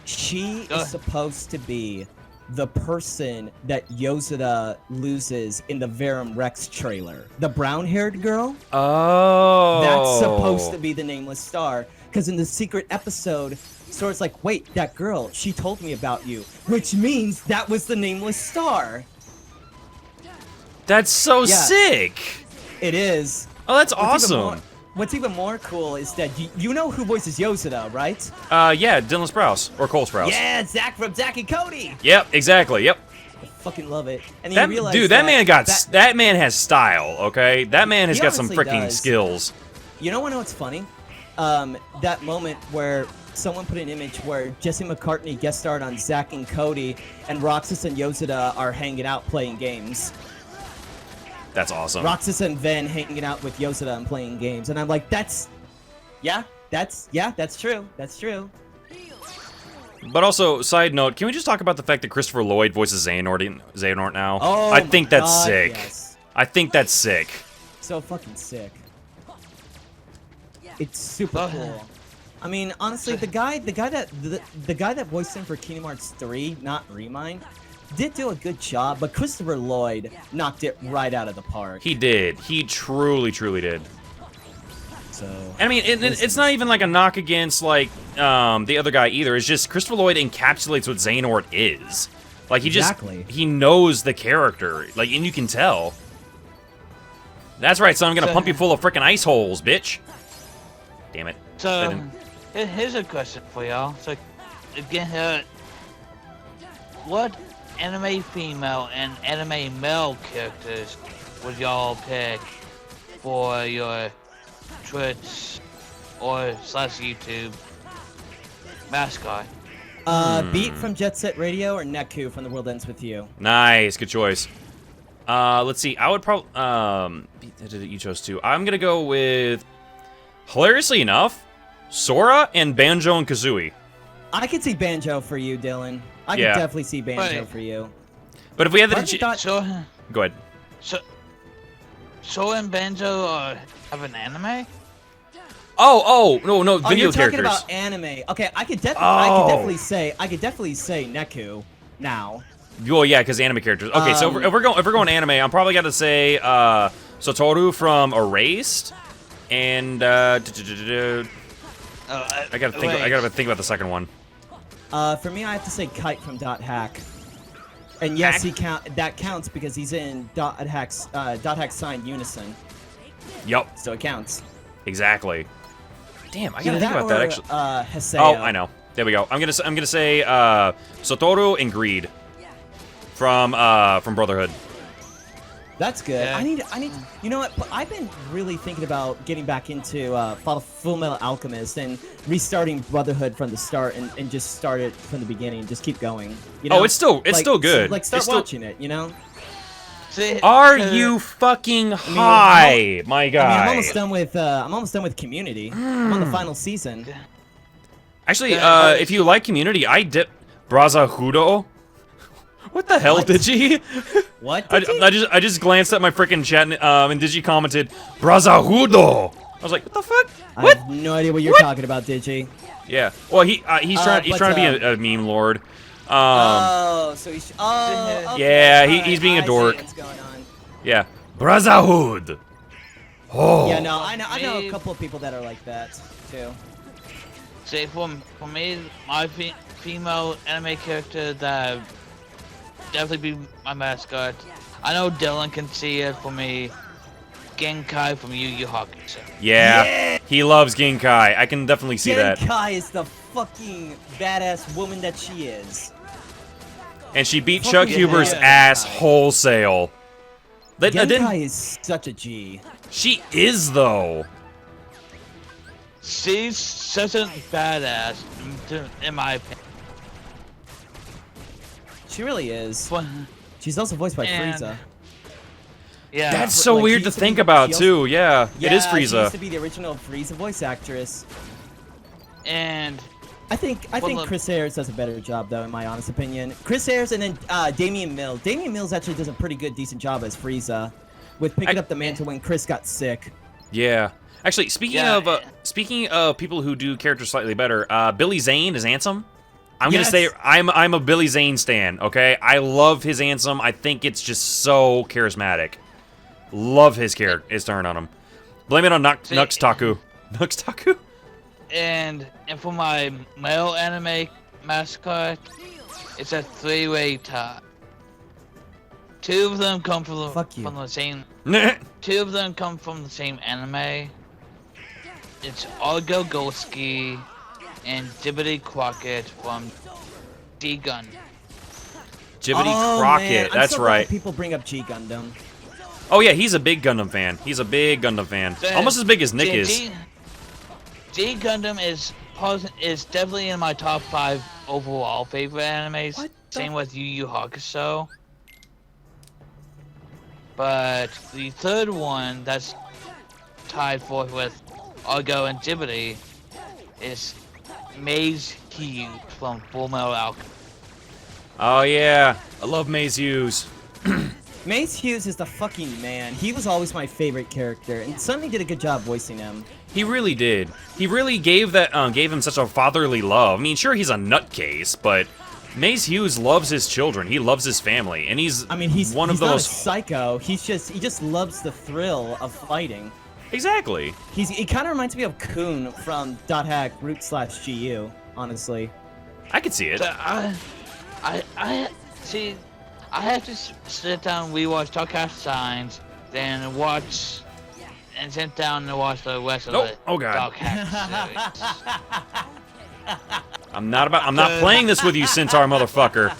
She Go- is supposed to be the person that Yozora loses in the Verum Rex trailer. The brown-haired girl? Oh. That's supposed to be the nameless star. Because in the secret episode, Sora's like, wait, that girl, she told me about you. Which means that was the nameless star. That's so Yeah. sick. It is. Oh, that's What's awesome. What's even more cool is that you know who voices Yozora, right? Yeah, Dylan Sprouse or Cole Sprouse. Yeah, Zach from Zack and Cody. Yep, exactly. Yep. I fucking love it. And That you realize dude, that man that man has style. Okay, that man has He got some honestly freaking does. skills. You know what's funny? That moment where someone put an image where Jesse McCartney guest starred on Zack and Cody, and Roxas and Yozora are hanging out playing games. That's awesome. Roxas and Ven hanging out with Yozora and playing games, and I'm like, that's true. That's true. But also, side note, can we just talk about the fact that Christopher Lloyd voices Xehanort now? Oh, I think my that's God, sick. yes. I think that's sick. So fucking sick. It's super Oh. cool. I mean, honestly, the guy that voiced him for Kingdom Hearts 3, not Remind, did do a good job, but Christopher Lloyd knocked it right out of the park. He did. He truly, truly did. So I mean, it's not even like a knock against like the other guy either. It's just Christopher Lloyd encapsulates what Xehanort is. Like he Exactly. he knows the character. Like, and you can tell. That's right, son. I'm gonna pump you full of frickin' ice holes, bitch. Damn it. So, here's a question for y'all. So, again, what anime female and anime male characters would y'all pick for your Twitch or / YouTube mascot? Beat from Jet Set Radio or Neku from The World Ends With You? Nice, good choice. Let's see. I would probably you chose two. I'm gonna go with, hilariously enough, Sora and Banjo and Kazooie. I could see Banjo for you, Dylan. I could definitely see Banjo for you. But if we had the go ahead. Sora and Banjo have an anime? No, video you're talking characters. about anime. Okay, I could definitely say Neku now. Oh yeah, because anime characters. Okay, so if we're going anime, I'm probably gonna say Satoru from Erased, and I gotta think about the second one. For me, I have to say Kite from Dot Hack. And yes, that counts because he's in Dot Hack's signed Unison. Yep. So it counts. Exactly. Damn, I gotta think about that actually. Haseo. Oh, I know. There we go. I'm gonna say Satoru and Greed from Brotherhood. That's good. Yeah. I need. You know what? I've been really thinking about getting back into Full Metal Alchemist and restarting Brotherhood from the start and just start it from the beginning. Just keep going. You know? Oh, it's still good. Like start watching it. You know. Are you fucking high, my guy? I mean, I'm almost done with Community. I'm on the final season. Actually, if you like Community, I dip Brazahudo. What the hell, Digi? What? I just glanced at my freaking chat and Digi commented Brazahudo. I was like, what the fuck? What? I have no idea what you're talking about, Digi. Yeah. Well, he's trying to be a meme lord. So he's. Okay. Yeah, he's being a dork. What's going on? Yeah. Brazahud. Oh. Yeah, no, I know a couple of people that are like that too. See, for me, my female anime character that definitely be my mascot. I know Dylan can see it for me. Genkai from Yu Yu Hakusho. Yeah, he loves Genkai. I can definitely see that. Genkai is the fucking badass woman that she is. And she beat Chuck Huber's ass wholesale. Genkai is such a G. She is, though. She's such a badass, in my opinion. She really is. She's also voiced by Frieza. Yeah. That's so weird to think about, too. Yeah, it is Frieza. She used to be the original Frieza voice actress. And I think Chris Ayers does a better job, though, in my honest opinion. Chris Ayers and then Damian Mills. Damian Mills actually does a pretty good, decent job as Frieza, with picking up the mantle when Chris got sick. Yeah. Actually, speaking of people who do characters slightly better, Billy Zane is Ansem. I'm gonna say I'm a Billy Zane stan. Okay, I love his Ansem. I think it's just so charismatic. Love his turn on him. Blame it on Nuxtaku. Nuxtaku. And for my male anime mascot, it's a three-way tie. Two of them come from the same. Two of them come from the same anime. It's Argo Golski and Jibbity Crockett from G-Gun. Jibbity Crockett, that's right. People bring up G Gundam. Oh yeah, he's a big Gundam fan. He's a big Gundam fan. Almost as big as Nick is. G Gundam is definitely in my top 5 overall favorite animes. Same with Yu Yu Hakusho. But the third one that's tied fourth with Argo and Jibbity is Maze Hughes from Full Metal Alchemist. Oh yeah, I love Maze Hughes. Mace Hughes is the fucking man. He was always my favorite character, and Sunny did a good job voicing him. He really did. He really gave him such a fatherly love. I mean, sure, he's a nutcase, but Mace Hughes loves his children. He loves his family, and he's one of the most not a psycho. He just loves the thrill of fighting. Exactly. He kind of reminds me of Kun from Dot Hack /GU. Honestly, I could see it. So I see. I have to sit down, rewatch Talk Half Signs, then watch and sit down and watch the rest of the Oh God. Dog Hack series. I'm not playing this with you, Centaur motherfucker.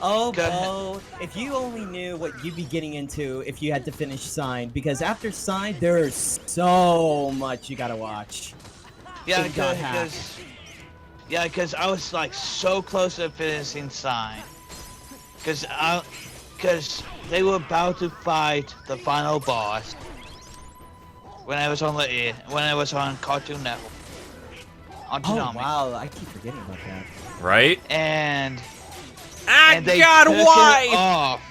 Oh, Bo, if you only knew what you'd be getting into if you had to finish Sign, because after Sign, there's so much you gotta watch. Yeah, in God Hack. because I was like so close to finishing Sign. Because they were about to fight the final boss when I was on Cartoon Network. On Oh, Toonami. wow, I keep forgetting about that. Right? And they God, took why? it off.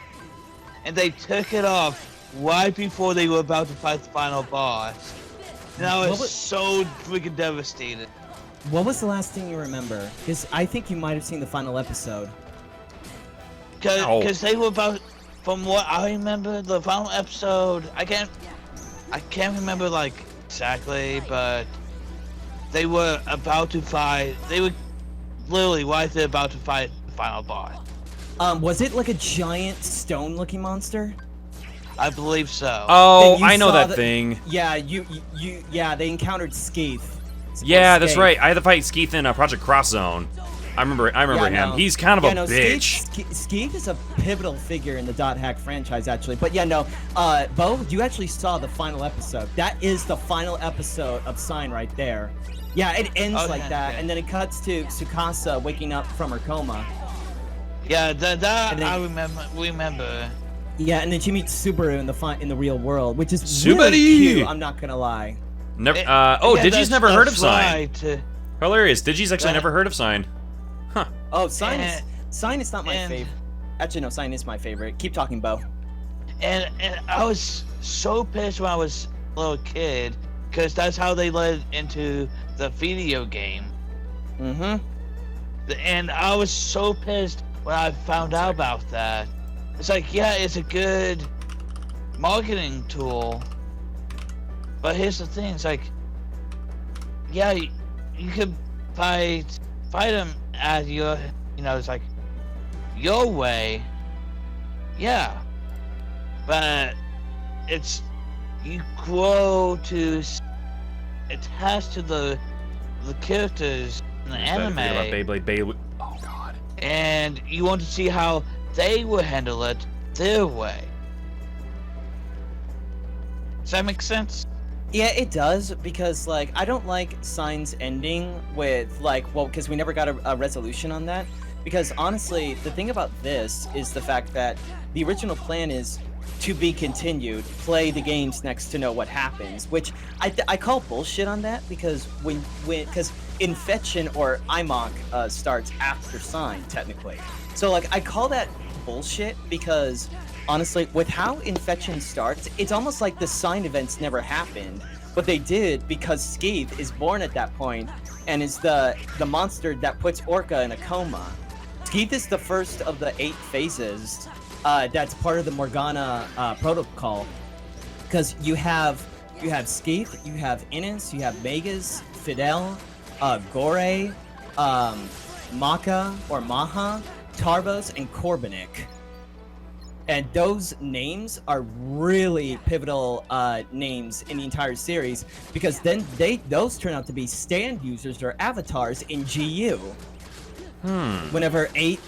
And they took it off right before they were about to fight the final boss. And I was so freaking devastated. What was the last thing you remember? Because I think you might have seen the final episode. Because they were about, from what I remember, the final episode, I can't remember like exactly, but they were about to fight, they were literally right there about to fight the final boss. Was it like a giant stone-looking monster? I believe so. Oh, Then you I know saw that thing. Yeah, yeah, they encountered Skeith. Yeah, that's right. I had to fight Skeith in Project Cross Zone. I remember him. No. He's kind of a bitch. Skeith is a pivotal figure in the Dot Hack franchise, actually. But yeah, no, Bo, you actually saw the final episode. That is the final episode of Sign right there. Yeah, it ends like that, and then it cuts to Tsukasa waking up from her coma. Yeah, that I remember. Yeah, and then she meets Subaru in the real world, which is Subaru! really cute. I'm not gonna lie. Never. Yeah, Digi's never heard of Sign. Right. Hilarious. Digi's actually never heard of Sign. Huh. Oh, Sign is not my favorite. Actually, no, Sign is my favorite. Keep talking, Bo. And I was so pissed when I was a little kid, because that's how they led into the video game. Mm-hmm. And I was so pissed when I found out about that. It's like, yeah, it's a good marketing tool, but here's the thing, it's like, yeah, you could fight them at your, it's like, your way, yeah, but you grow to attach to the characters in the anime. About Beyblade. Oh God. And you want to see how they will handle it their way. Does that make sense? Yeah, it does, because, like, I don't like Sign's ending with, like, well, because we never got a resolution on that. Because, honestly, the thing about this is the fact that the original plan is to be continued, play the games next to know what happens, which I call bullshit on that, because because Infection or IMOC starts after Sign, technically. So, like, I call that bullshit because, honestly, with how Infection starts, it's almost like the Sign events never happened. But they did, because Skeith is born at that point and is the monster that puts Orca in a coma. Skeith is the first of the 8 phases that's part of the Morgana protocol. Because you have Skeith, you have Innis, you have Megas, Fidel, Gore, Maka or Maha, Tarvos, and Korbanik. And those names are really pivotal names in the entire series, because then those turn out to be stand users or avatars in GU. Whenever eight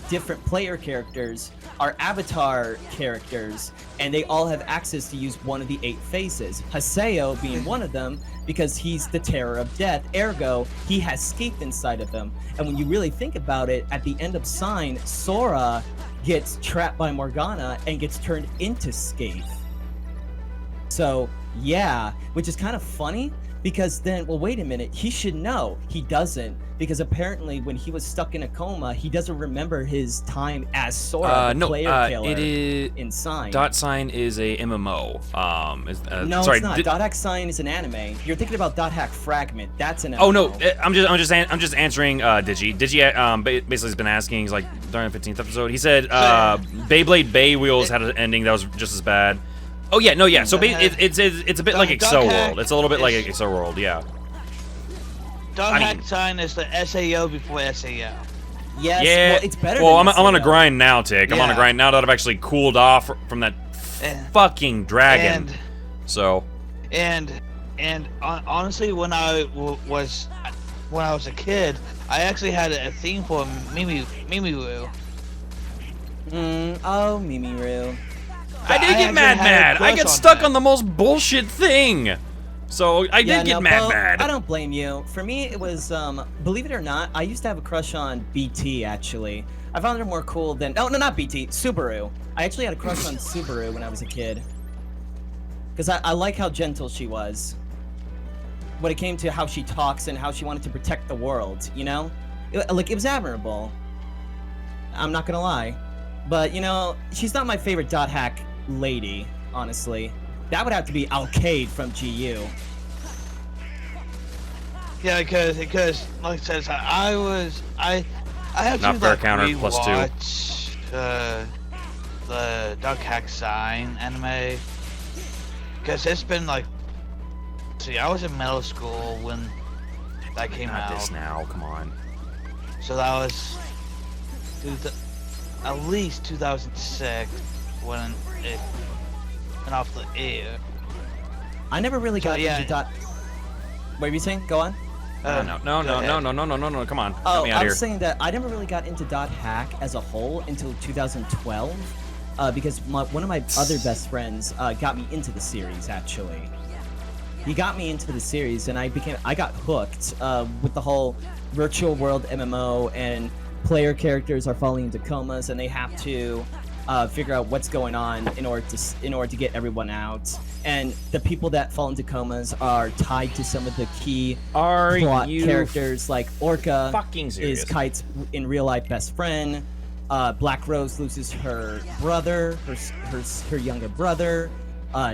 different player characters are avatar characters, and they all have access to use one of the 8 phases. Haseo being one of them, because he's the terror of death, ergo, he has Skeith inside of him. And when you really think about it, at the end of Sign, Sora gets trapped by Morgana and gets turned into Skeith. So, yeah, which is kind of funny, because then, well, wait a minute, he should know. He doesn't, because apparently when he was stuck in a coma, he doesn't remember his time as Sora, the player killer it is in Sign. Dot Sign is a MMO. No, sorry, it's not. Dot Hack Sign is an anime. You're thinking about Dot Hack Fragment. That's an MMO. Oh no, I'm just answering Digi. Digi basically has been asking. He's like during the 15th episode. He said Beyblade Bay Wheels had an ending that was just as bad. Oh yeah, no, yeah. So it's a bit like Excel World. It's a little bit like Excel World, yeah. Dot Hack Sign is the SAO before SAO. Yes, yeah. well, it's better. Well, than I'm on a SAO. grind now, Tick. I'm on a grind now that I've actually cooled off from that fucking dragon. So. and honestly, when I was a kid, I actually had a theme for Mimiru. Oh, Mimiru. I did get mad. I got stuck on the most bullshit thing. So I did get mad. I don't blame you. For me, it was, believe it or not, I used to have a crush on BT, actually. I found her more cool than, no, not BT, Subaru. I actually had a crush on Subaru when I was a kid. Because I like how gentle she was. When it came to how she talks and how she wanted to protect the world, you know? It was admirable. I'm not gonna lie. But, you know, she's not my favorite dot hack lady, honestly. That would have to be Alcade from GU. Yeah, because like I said, I had not to fair like counter, rewatch the Duck Hack Sign anime. Because it's been like, see, I was in middle school when that came out. Not this now, come on. So that was at least 2006 when it went off the air. I never really got into dot. What were you saying? Go on. No, come on. Oh, Get me out I here. was saying that I never really got into dot hack as a whole until 2012, because one of my other best friends got me into the series. Actually, he got me into the series, and I got hooked with the whole virtual world MMO, and player characters are falling into comas, and they have to figure out what's going on in order to get everyone out. And the people that fall into comas are tied to some of the key plot characters, like Orca is Kite's in real life best friend. Black Rose loses her brother, her younger brother.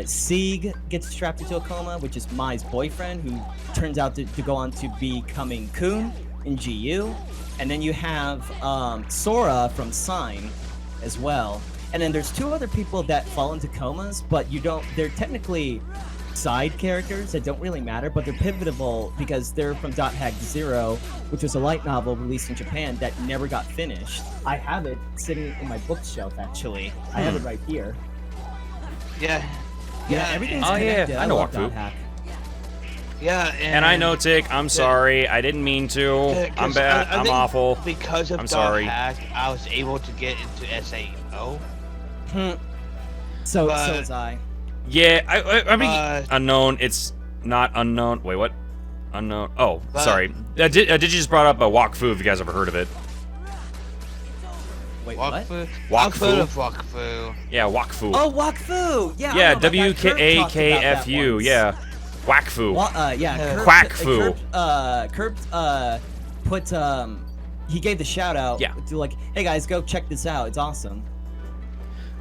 Sieg gets trapped into a coma, which is Mai's boyfriend, who turns out to go on to becoming Kun in GU. And then you have Sora from Sign as well. And then there's two other people that fall into comas, but they're technically side characters that don't really matter, but they're pivotal because they're from Dot Hack Zero, which was a light novel released in Japan that never got finished. I have it sitting in my bookshelf, actually. I have it right here. Yeah, everything's Oh, connected. yeah, I know love Wakfu. Dot Hack. Yeah, And I know, Tick, I'm sorry. I didn't mean to. I'm bad. I I'm think awful. Because of I'm Dot sorry. Hack, I was able to get into SAO. So was I. Yeah, I mean, unknown. It's not unknown. Wait, what? Unknown. Oh, sorry. Did you just brought up a Wakfu? If you guys ever heard of it? Wait, what? I've heard of Wakfu. Yeah, Wakfu. Oh, Wakfu! Yeah, Yeah, I know, that guy Kurt talked about that WKAKFU. once. Yeah, Wakfu. Curb put he gave the shout out to like, hey guys, go check this out. It's awesome.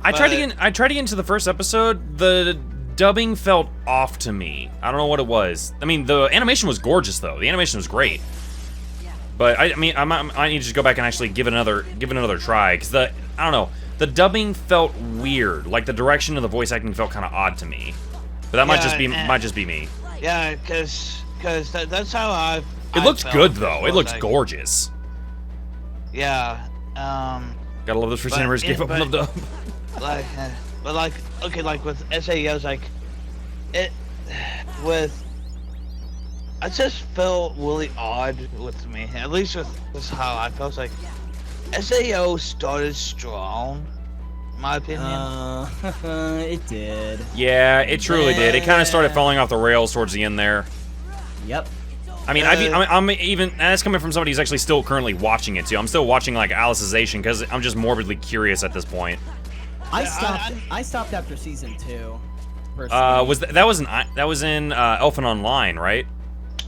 I tried to get into the first episode. The dubbing felt off to me. I don't know what it was. I mean, the animation was gorgeous though. The animation was great. But I mean, I need to just go back and actually give it another try, because I don't know, the dubbing felt weird. Like the direction of the voice acting felt kind of odd to me. But that might just be me. Yeah, because that's how I. It looked good though. It looked gorgeous. Yeah. Gotta love those first animators gave up on the dub. Like with SAOs, like it with. I just felt really odd with me, at least with how I felt. Like SAO started strong, in my opinion. It did. Yeah, it truly did. It kind of started falling off the rails towards the end there. Yep. I mean, I'm even, and that's coming from somebody who's actually still currently watching it too. I'm still watching like Alicization because I'm just morbidly curious at this point. I stopped after season 2. Personally. That was in Elfen Online, right?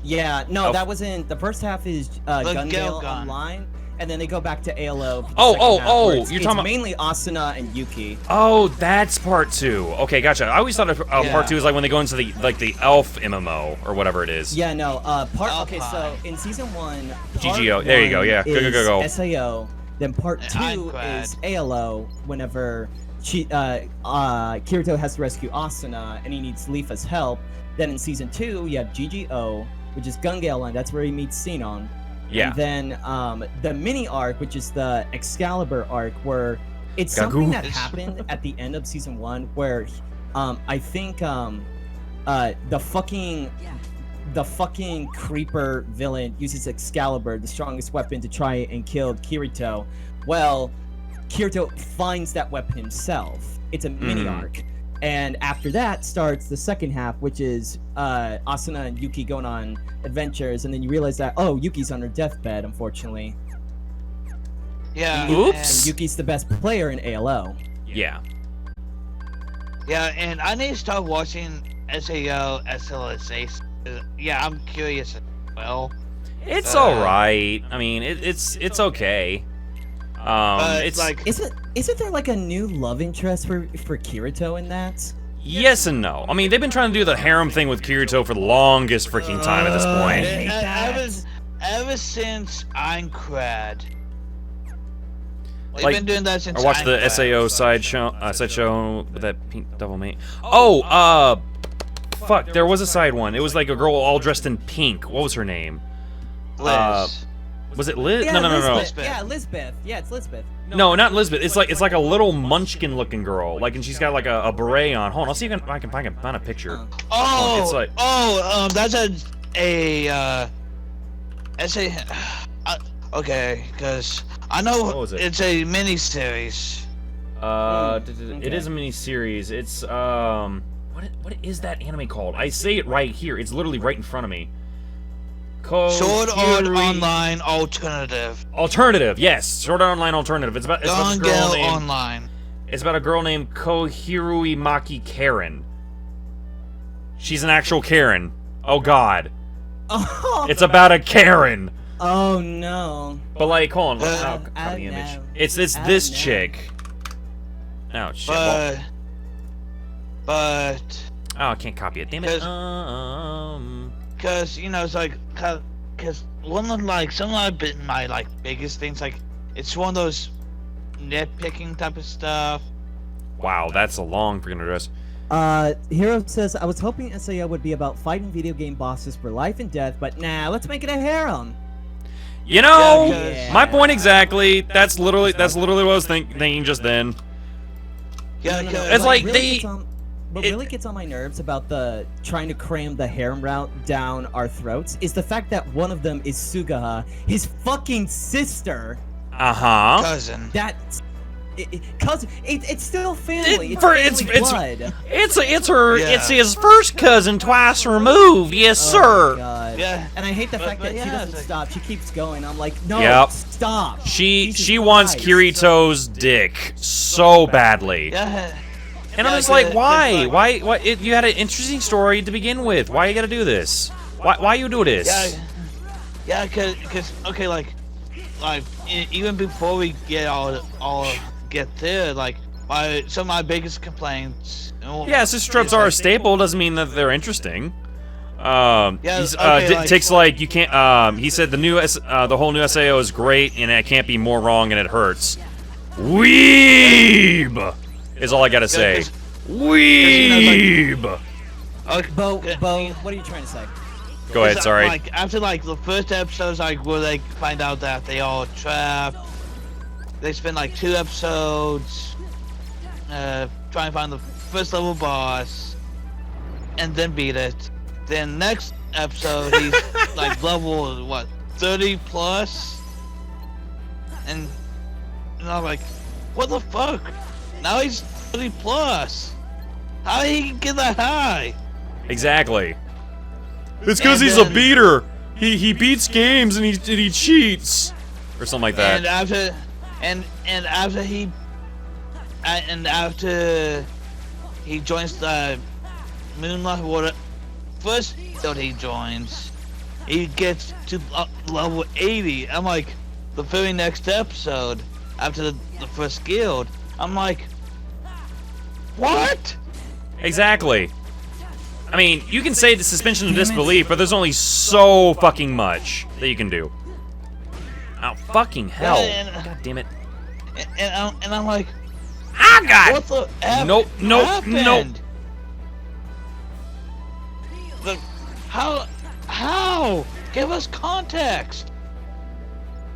Yeah, no, that was in the first half is Gungale Online, and then they go back to ALO. You're talking about mainly Asuna and Yuki. Oh, that's part 2. Okay, gotcha. I always thought part 2 is like when they go into the elf MMO or whatever it is. Yeah, no. So in season 1, GGO. There you go. Yeah, go. SAO. Then part 2 is ALO. Whenever Kirito has to rescue Asuna and he needs Leafa's help. Then in season 2, you have GGO, which is Gungale Line. That's where he meets Sinon. Yeah. And then the mini arc, which is the Excalibur arc, where it's something that happened at the end of season 1, where I think the fucking creeper villain uses Excalibur, the strongest weapon, to try and kill Kirito. Well, Kirito finds that weapon himself. It's a mini arc. And after that starts the second half, which is Asuna and Yuki going on adventures, and then you realize that, oh, Yuki's on her deathbed, unfortunately. Yeah. Oops. And Yuki's the best player in ALO. Yeah. Yeah, and I need to start watching SAO, SLSA. Yeah, I'm curious as well. It's alright. I mean, it's okay. It's like, Isn't there like a new love interest for Kirito in that? yes and no. I mean, they've been trying to do the harem thing with Kirito for the longest freaking time at this point. Ever since Aincrad. They've Like, been doing that since I watched the Aincrad. side show with that pink devil mate. Oh, fuck, there was a side one. It was like a girl all dressed in pink. What was her name? Liz. Was it Liz? Yeah, No. Lisbeth. Yeah, Lisbeth. Yeah, it's Lisbeth. No, not Lisbeth. It's like a little munchkin looking girl. Like, and she's got like a beret on. Hold on, I'll see if I can find a picture. Oh, It's like- that's a essay. Okay, because I know What was it? it's a mini series. It is a mini series. It's what is that anime called? I say it right here. It's literally right in front of me. Sword Art Online Alternative. Alternative, yes. Sword Art Online Alternative. It's about a girl Gale named Online. It's about a girl named Kohirui Maki Karen. She's an actual Karen. Oh God. Oh. It's about a Karen. Oh no. But like, hold on. Oh, Copy the image. no. It's this Oh, this no. chick. Oh shit. Well, But oh, I can't copy it. Damn it. because you know it's like because one of like some of my like biggest things like it's one of those nitpicking type of stuff. Wow, that's a long freaking address. Hero says, I was hoping SAO would be about fighting video game bosses for life and death, but nah, let's make it a harem. You know, Yeah, my point exactly. That's literally what I was thinking just then. Yeah, No, no, no, because It's like really they- gets on- What really gets on my nerves about the trying to cram the harem route down our throats is the fact that one of them is Sugaha, his fucking sister. Uh-huh. cousin. That's cousin. It's still family. It's blood. It's his first cousin twice removed. Yes, Oh sir. my God. Yeah. And I hate the fact that yeah, she doesn't it's like- stop. She keeps going. I'm like, no, Yep. stop. She Jesus wants Christ. Kirito's dick so badly. Yeah. And I'm Yeah, just like, 'cause, why? like- Why? You had an interesting story to begin with. Why you gotta do this? Why you do this? Yeah, cause okay, like even before we get all get there, like some of my biggest complaints. Yeah, sister tropes are a staple. Doesn't mean that they're interesting. He's, okay, Tick's like you can't. He said the whole new SAO is great, and it can't be more wrong, and it hurts. Weeb is all I gotta say. Yeah, 'cause- Weeb. Okay, Bo, what are you trying to say? Go ahead. Sorry. Like after like the first episodes, like where they find out that they all trapped. They spend like 2 episodes trying to find the first level boss, and then beat it. Then next episode, he's like level what 30 plus, and I'm like, what the fuck? Now he's 30 plus. How did he get that high? Exactly. It's because And he's a then- beater. He beats games and he cheats or something like that. And after, and after he joins the Moonlight Water, first that he joins, he gets to level 80. I'm like, the very next episode after the first guild, I'm like, what? Exactly. I mean, you can say the suspension of disbelief, but there's only so fucking much that you can do. Oh, fucking hell. God damn it. And I'm like, Ah, God! what the F Nope, nope, happened? nope. The, how? Give us context.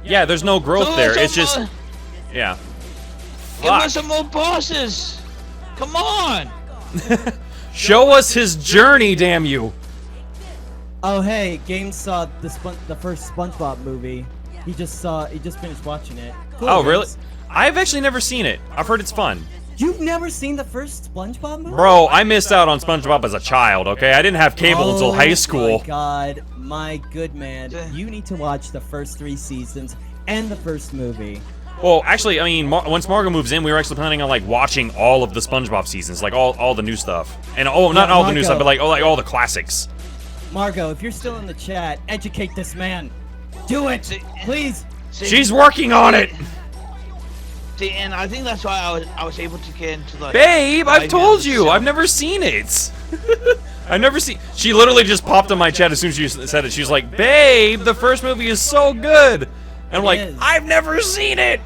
Yeah, there's no growth Give there. us It's some, just, yeah. give Fuck. us some more bosses. Come on. Show us his journey, damn you. Oh hey, Game saw the first SpongeBob movie. He just finished watching it. Cool, Oh, really? Games. I've actually never seen it. I've heard it's fun. You've never seen the first SpongeBob movie? Bro, I missed out on SpongeBob as a child, okay? I didn't have cable until high school. Oh my god, my good man. You need to watch the first 3 seasons and the first movie. Well, actually, I mean, once Margo moves in, we were actually planning on, like, watching all of the SpongeBob seasons, like, all the new stuff. And, not all the new stuff, but, like, all the classics. Margo, if you're still in the chat, educate this man. Do it, please. She's working on it! See, and I think that's why I was able to get into like. Babe, I've told you, I've never seen it. I've never seen. She literally just popped in my chat as soon as she said it. She's like, "Babe, the first movie is so good," and I'm like, "I've never seen it.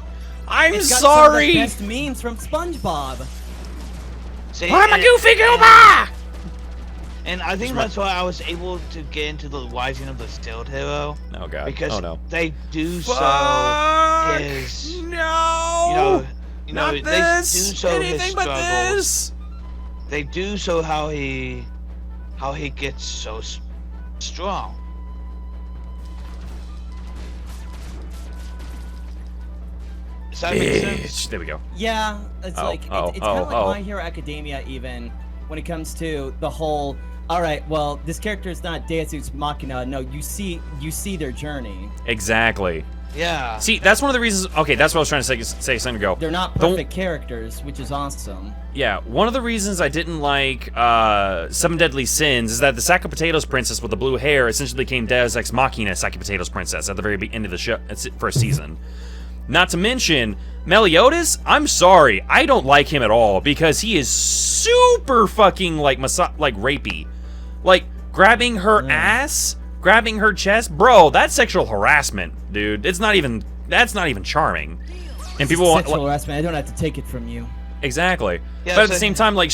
I'm It's got sorry." Some of the best memes from SpongeBob. See, I'm a goofy goober. And I think that's why I was able to get into the Rising of the Stealth Hero. Oh god. Because oh no. they do Fuck! so his. No. You know, Not they this. do so Anything his but struggles. this. They do so how he gets so strong. Does that make sense? There we go. Yeah, it's Oh, like oh, it's kind of like oh. My Hero Academia, even when it comes to the whole. All right, well, this character is not Deus Ex Machina. No, you see their journey. Exactly. Yeah. See, that's one of the reasons. Okay, that's what I was trying to say a second ago. They're not perfect characters, which is awesome. Yeah, one of the reasons I didn't like Seven Deadly Sins is that the Sack of Potatoes princess with the blue hair essentially became Deus Ex Machina Sack of Potatoes princess at the very end of the show, first season. Not to mention, Meliodas, I'm sorry, I don't like him at all because he is super fucking like rapey. Like, grabbing her ass, grabbing her chest, bro, that's sexual harassment, dude. That's not even charming. And people want sexual harassment. I don't have to take it from you. Exactly. Yeah, but at so- the same time, like,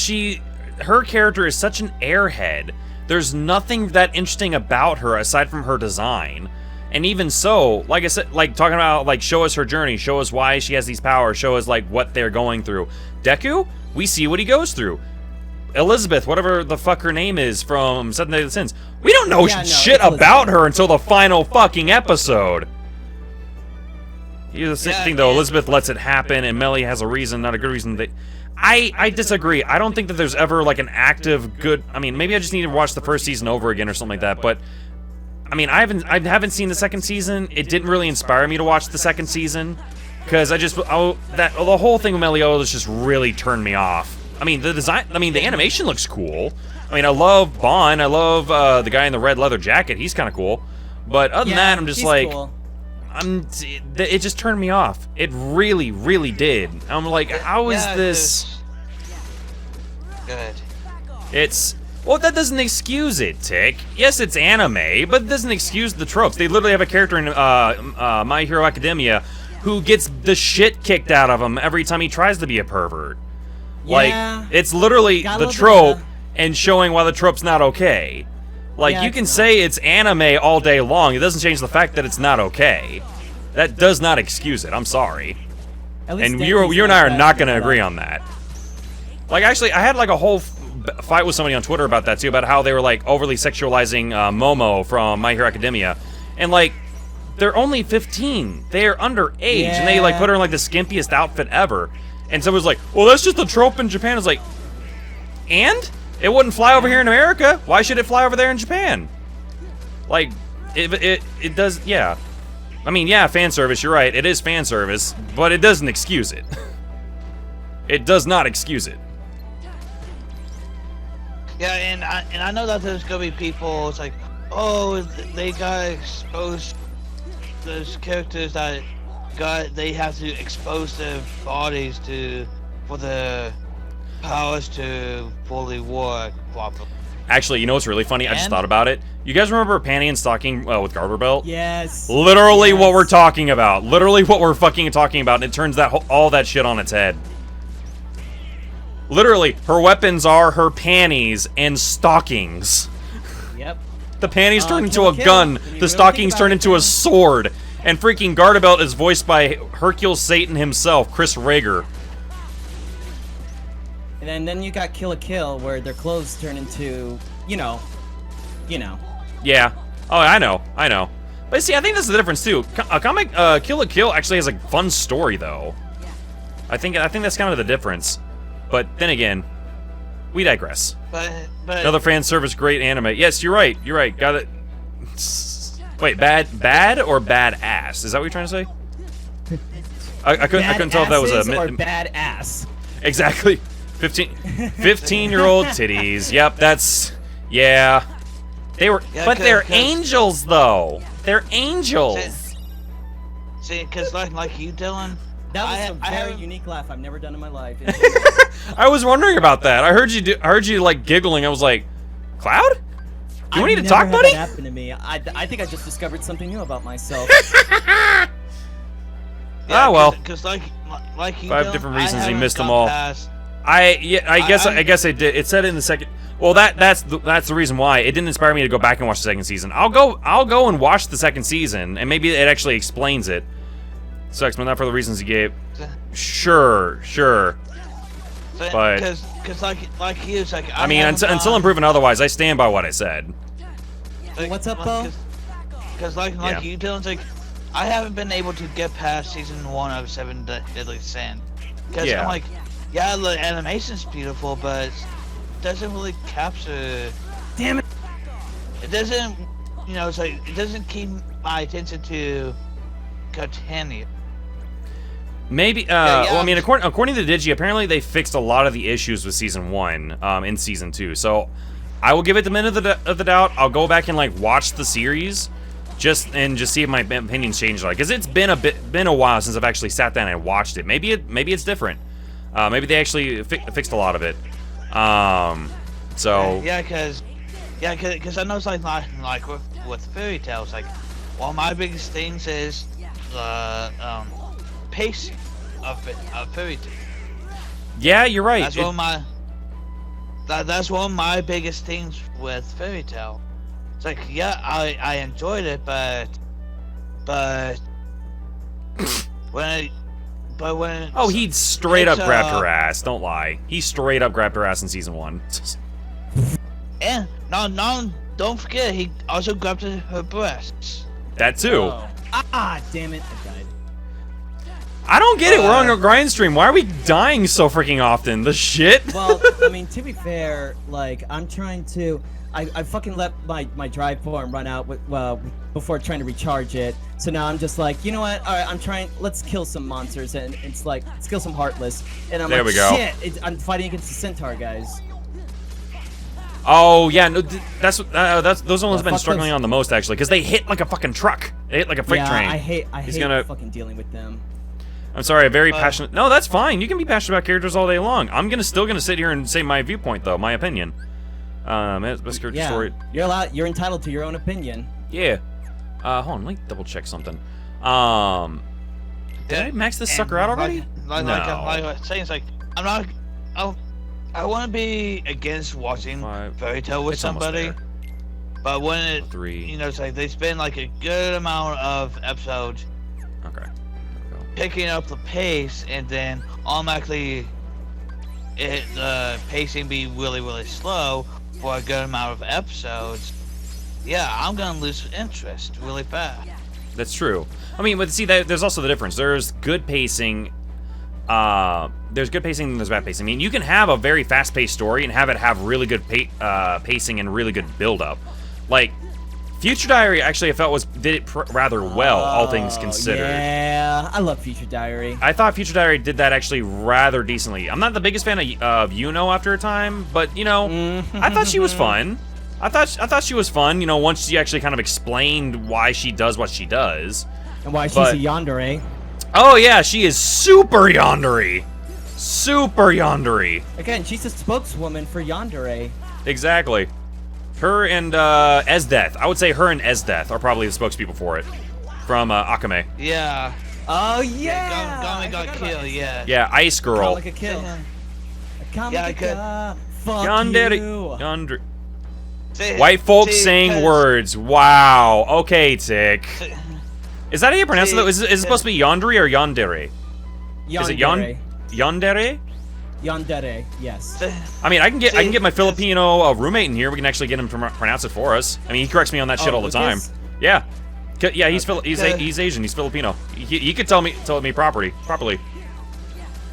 her character is such an airhead. There's nothing that interesting about her aside from her design. And even so, like I said, like, talking about, like, show us her journey, show us why she has these powers, show us, like, what they're going through. Deku, we see what he goes through. Elizabeth, whatever the fuck her name is from Seven Deadly Sins, we don't know shit about her until the final fucking episode. Here's the thing, though. Elizabeth lets it happen, and Melly has a reason, not a good reason. I disagree. I don't think that there's ever, like, an active good... I mean, maybe I just need to watch the first season over again or something like that, but... I mean, I haven't seen the second season. It didn't really inspire me to watch the second season, because the whole thing with Meliodas just really turned me off. I mean, the design... I mean, the animation looks cool. I mean, I love Bond. I love the guy in the red leather jacket. He's kind of cool. But other than that, I'm just like... Cool. It just turned me off. It really, really did. I'm like, how is this... Good. It's... Well, that doesn't excuse it, Tick. Yes, it's anime, but it doesn't excuse the tropes. They literally have a character in My Hero Academia who gets the shit kicked out of him every time he tries to be a pervert. Yeah. Like, it's literally the trope and showing why the trope's not okay. Like, Yeah, you can say it's anime all day long. It doesn't change the fact that it's not okay. That does not excuse it. I'm sorry. And you and I are not going to agree on that. Like, actually, I had, like, a whole fight with somebody on Twitter about that, too, about how they were, like, overly sexualizing Momo from My Hero Academia. And, like, they're only 15. They're underage. Yeah. And they, like, put her in, like, the skimpiest outfit ever. And someone was like, well, that's just a trope in Japan. It's like, and? It wouldn't fly over here in America. Why should it fly over there in Japan? Like, it does, yeah. I mean, yeah, fan service, you're right. It is fan service, but it doesn't excuse it. It does not excuse it. Yeah, and I know that there's gonna be people. It's like, oh, they got exposed. Those characters that they have to expose their bodies for the powers to fully work properly. Actually, you know what's really funny? I just thought about it. You guys remember Panty and Stocking with Garter Belt? Yes. Literally what we're talking about. Literally what we're fucking talking about, and it turns all that shit on its head. Literally, her weapons are her panties and stockings. Yep. The panties turn into Kill a la Kill. gun, When you the really stockings think turn about into a it, sword, and freaking Garter Belt is voiced by Hercule Satan himself, Chris Rager. And then you got Kill la Kill, where their clothes turn into, you know. Yeah. Oh, I know. But see, I think that's the difference too. Kill la Kill actually has a fun story though. I think that's kind of the difference. But then again, we digress. But Another fan service, great anime. Yes, you're right. Got it. Wait, bad or badass? Is that what you're trying to say? I couldn't tell if that was a or bad ass. Exactly. 15-year-old titties. Yep, that's yeah. They were, yeah, but they're angels though. They're angels. See, because like you, Dylan. That was a very unique laugh I've never done in my life. I was wondering about that. I heard you like giggling. I was like, Cloud? You want to talk, buddy? That happened to me. I think I just discovered something new about myself. Yeah, well. Because like you, 5 Dylan, different reasons I he missed them haven't all. gone past- I guess I did. It said it in the second. Well, that's the reason why it didn't inspire me to go back and watch the second season. I'll go and watch the second season, and maybe it actually explains it. Sucks, but not for the reasons he gave. Sure. But because like you, it's like I mean, until I'm proven otherwise, I stand by what I said. What's up, Bo? Because like you, Dylan, it's like I haven't been able to get past season 1 of Seven Deadly Sins. Because Yeah. I'm like, yeah, the animation's beautiful, but it doesn't really capture. Damn it! It doesn't, it's like it doesn't keep my attention to continue. Maybe. Well, I mean, according to Digi, apparently they fixed a lot of the issues with season 1 in season 2. So I will give it the benefit of the doubt. I'll go back and like watch the series, just see if my opinions changed. Like, because it's been a while since I've actually sat down and watched it. Maybe it's different. Maybe they actually fixed a lot of it. So because I know it's like with fairy tales, like one of my biggest things is the pacing of fairy tales. Yeah, you're right. That's one of my biggest things with fairy tale. It's like, yeah, I enjoyed it, but when oh, he straight up grabbed her ass. Don't lie. He straight up grabbed her ass in season 1. and no, don't forget he also grabbed her breasts. That too. Oh. Ah, damn it! I died. I don't get it. We're on a grind stream. Why are we dying so freaking often? The shit. Well, I mean, to be fair, like I'm trying to. I fucking let my drive form run out before trying to recharge it. So now I'm just like, you know what? All right, let's kill some monsters, and it's like, let's kill some Heartless. And I'm there like, we go. shit, I'm fighting against the Centaur guys. Oh yeah, no, that's those ones have been fuck struggling those- on the most actually, because they hit like a fucking truck. They hit like a freight train. I hate He's gonna- fucking dealing with them. I'm sorry, I'm very passionate. No, that's fine. You can be passionate about characters all day long. I'm still gonna sit here and say my viewpoint though, my opinion. Best character Yeah, story. you're entitled to your own opinion. Yeah. Hold on, let me double check something. Did I max this sucker out already? Like No. I was saying, it's like I want to be against watching fairy tale with It's almost somebody, there. but when it, 3. it's like they spend like a good amount of episodes Okay. There we go. picking up the pace, and then automatically the pacing be really slow for a good amount of episodes. Yeah, I'm gonna lose interest really fast. That's true. I mean, but see, there's also the difference. There's good pacing. There's good pacing and there's bad pacing. I mean, you can have a very fast-paced story and have it have really good pacing and really good build-up. Like, Future Diary actually I felt did it rather well, all things considered. Yeah, I love Future Diary. I thought Future Diary did that actually rather decently. I'm not the biggest fan of Yuno after a time, but you know, I thought she was fun. I thought she was fun. You know, once she actually kind of explained why she does what she does. And why she's a yandere. Oh yeah, she is super yandere. Super yandere. Again, she's a spokeswoman for yandere. Exactly. Her and Esdeath. I would say her and Esdeath are probably the spokespeople for it. From Akame. Yeah. Oh yeah. Gami got killed. Yeah. Yeah, Ice Girl. Like a kill. Yeah, Fuck Yandere. you. Yandere. White folks saying words. Wow. Okay, Tick. Is that how you pronounce it? Though? Is it supposed to be yandere or yandere? Yandere. Is it yandere? Yandere, yes. I mean, I can get my Filipino roommate in here. We can actually get him to pronounce it for us. I mean, he corrects me on that shit all the time. Yeah, yeah. He's he's Asian. He's Filipino. He could tell me properly.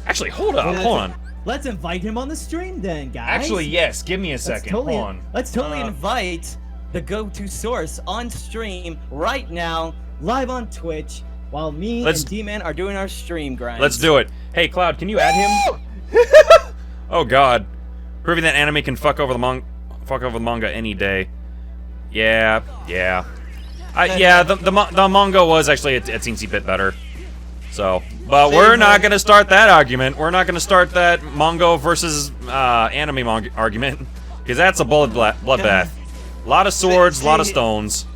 Actually, hold on. Let's invite him on the stream then, guys. Actually, yes. Give me a second. Hold on. Let's totally invite the go-to source on stream right now, live on Twitch, while me and D-Man are doing our stream grind. Let's do it. Hey, Cloud, can you add him? Oh God, proving that anime can fuck over the manga any day. Yeah. The manga was actually a teensy bit better. So, but we're not gonna start that argument. We're not gonna start that manga versus anime manga argument, because that's a bloodbath. A lot of swords, a lot of stones.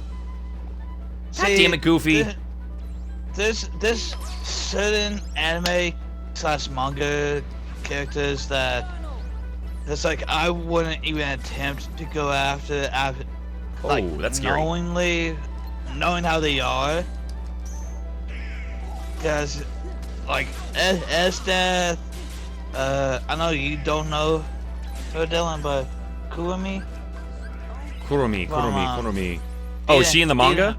God damn it, Goofy. There's certain anime / manga characters that it's like I wouldn't even attempt to go after like, that's scary. Knowing how they are. Because, like, Esdeath, I know you don't know her, Dylan, but Kurumi. Oh, is she in the manga?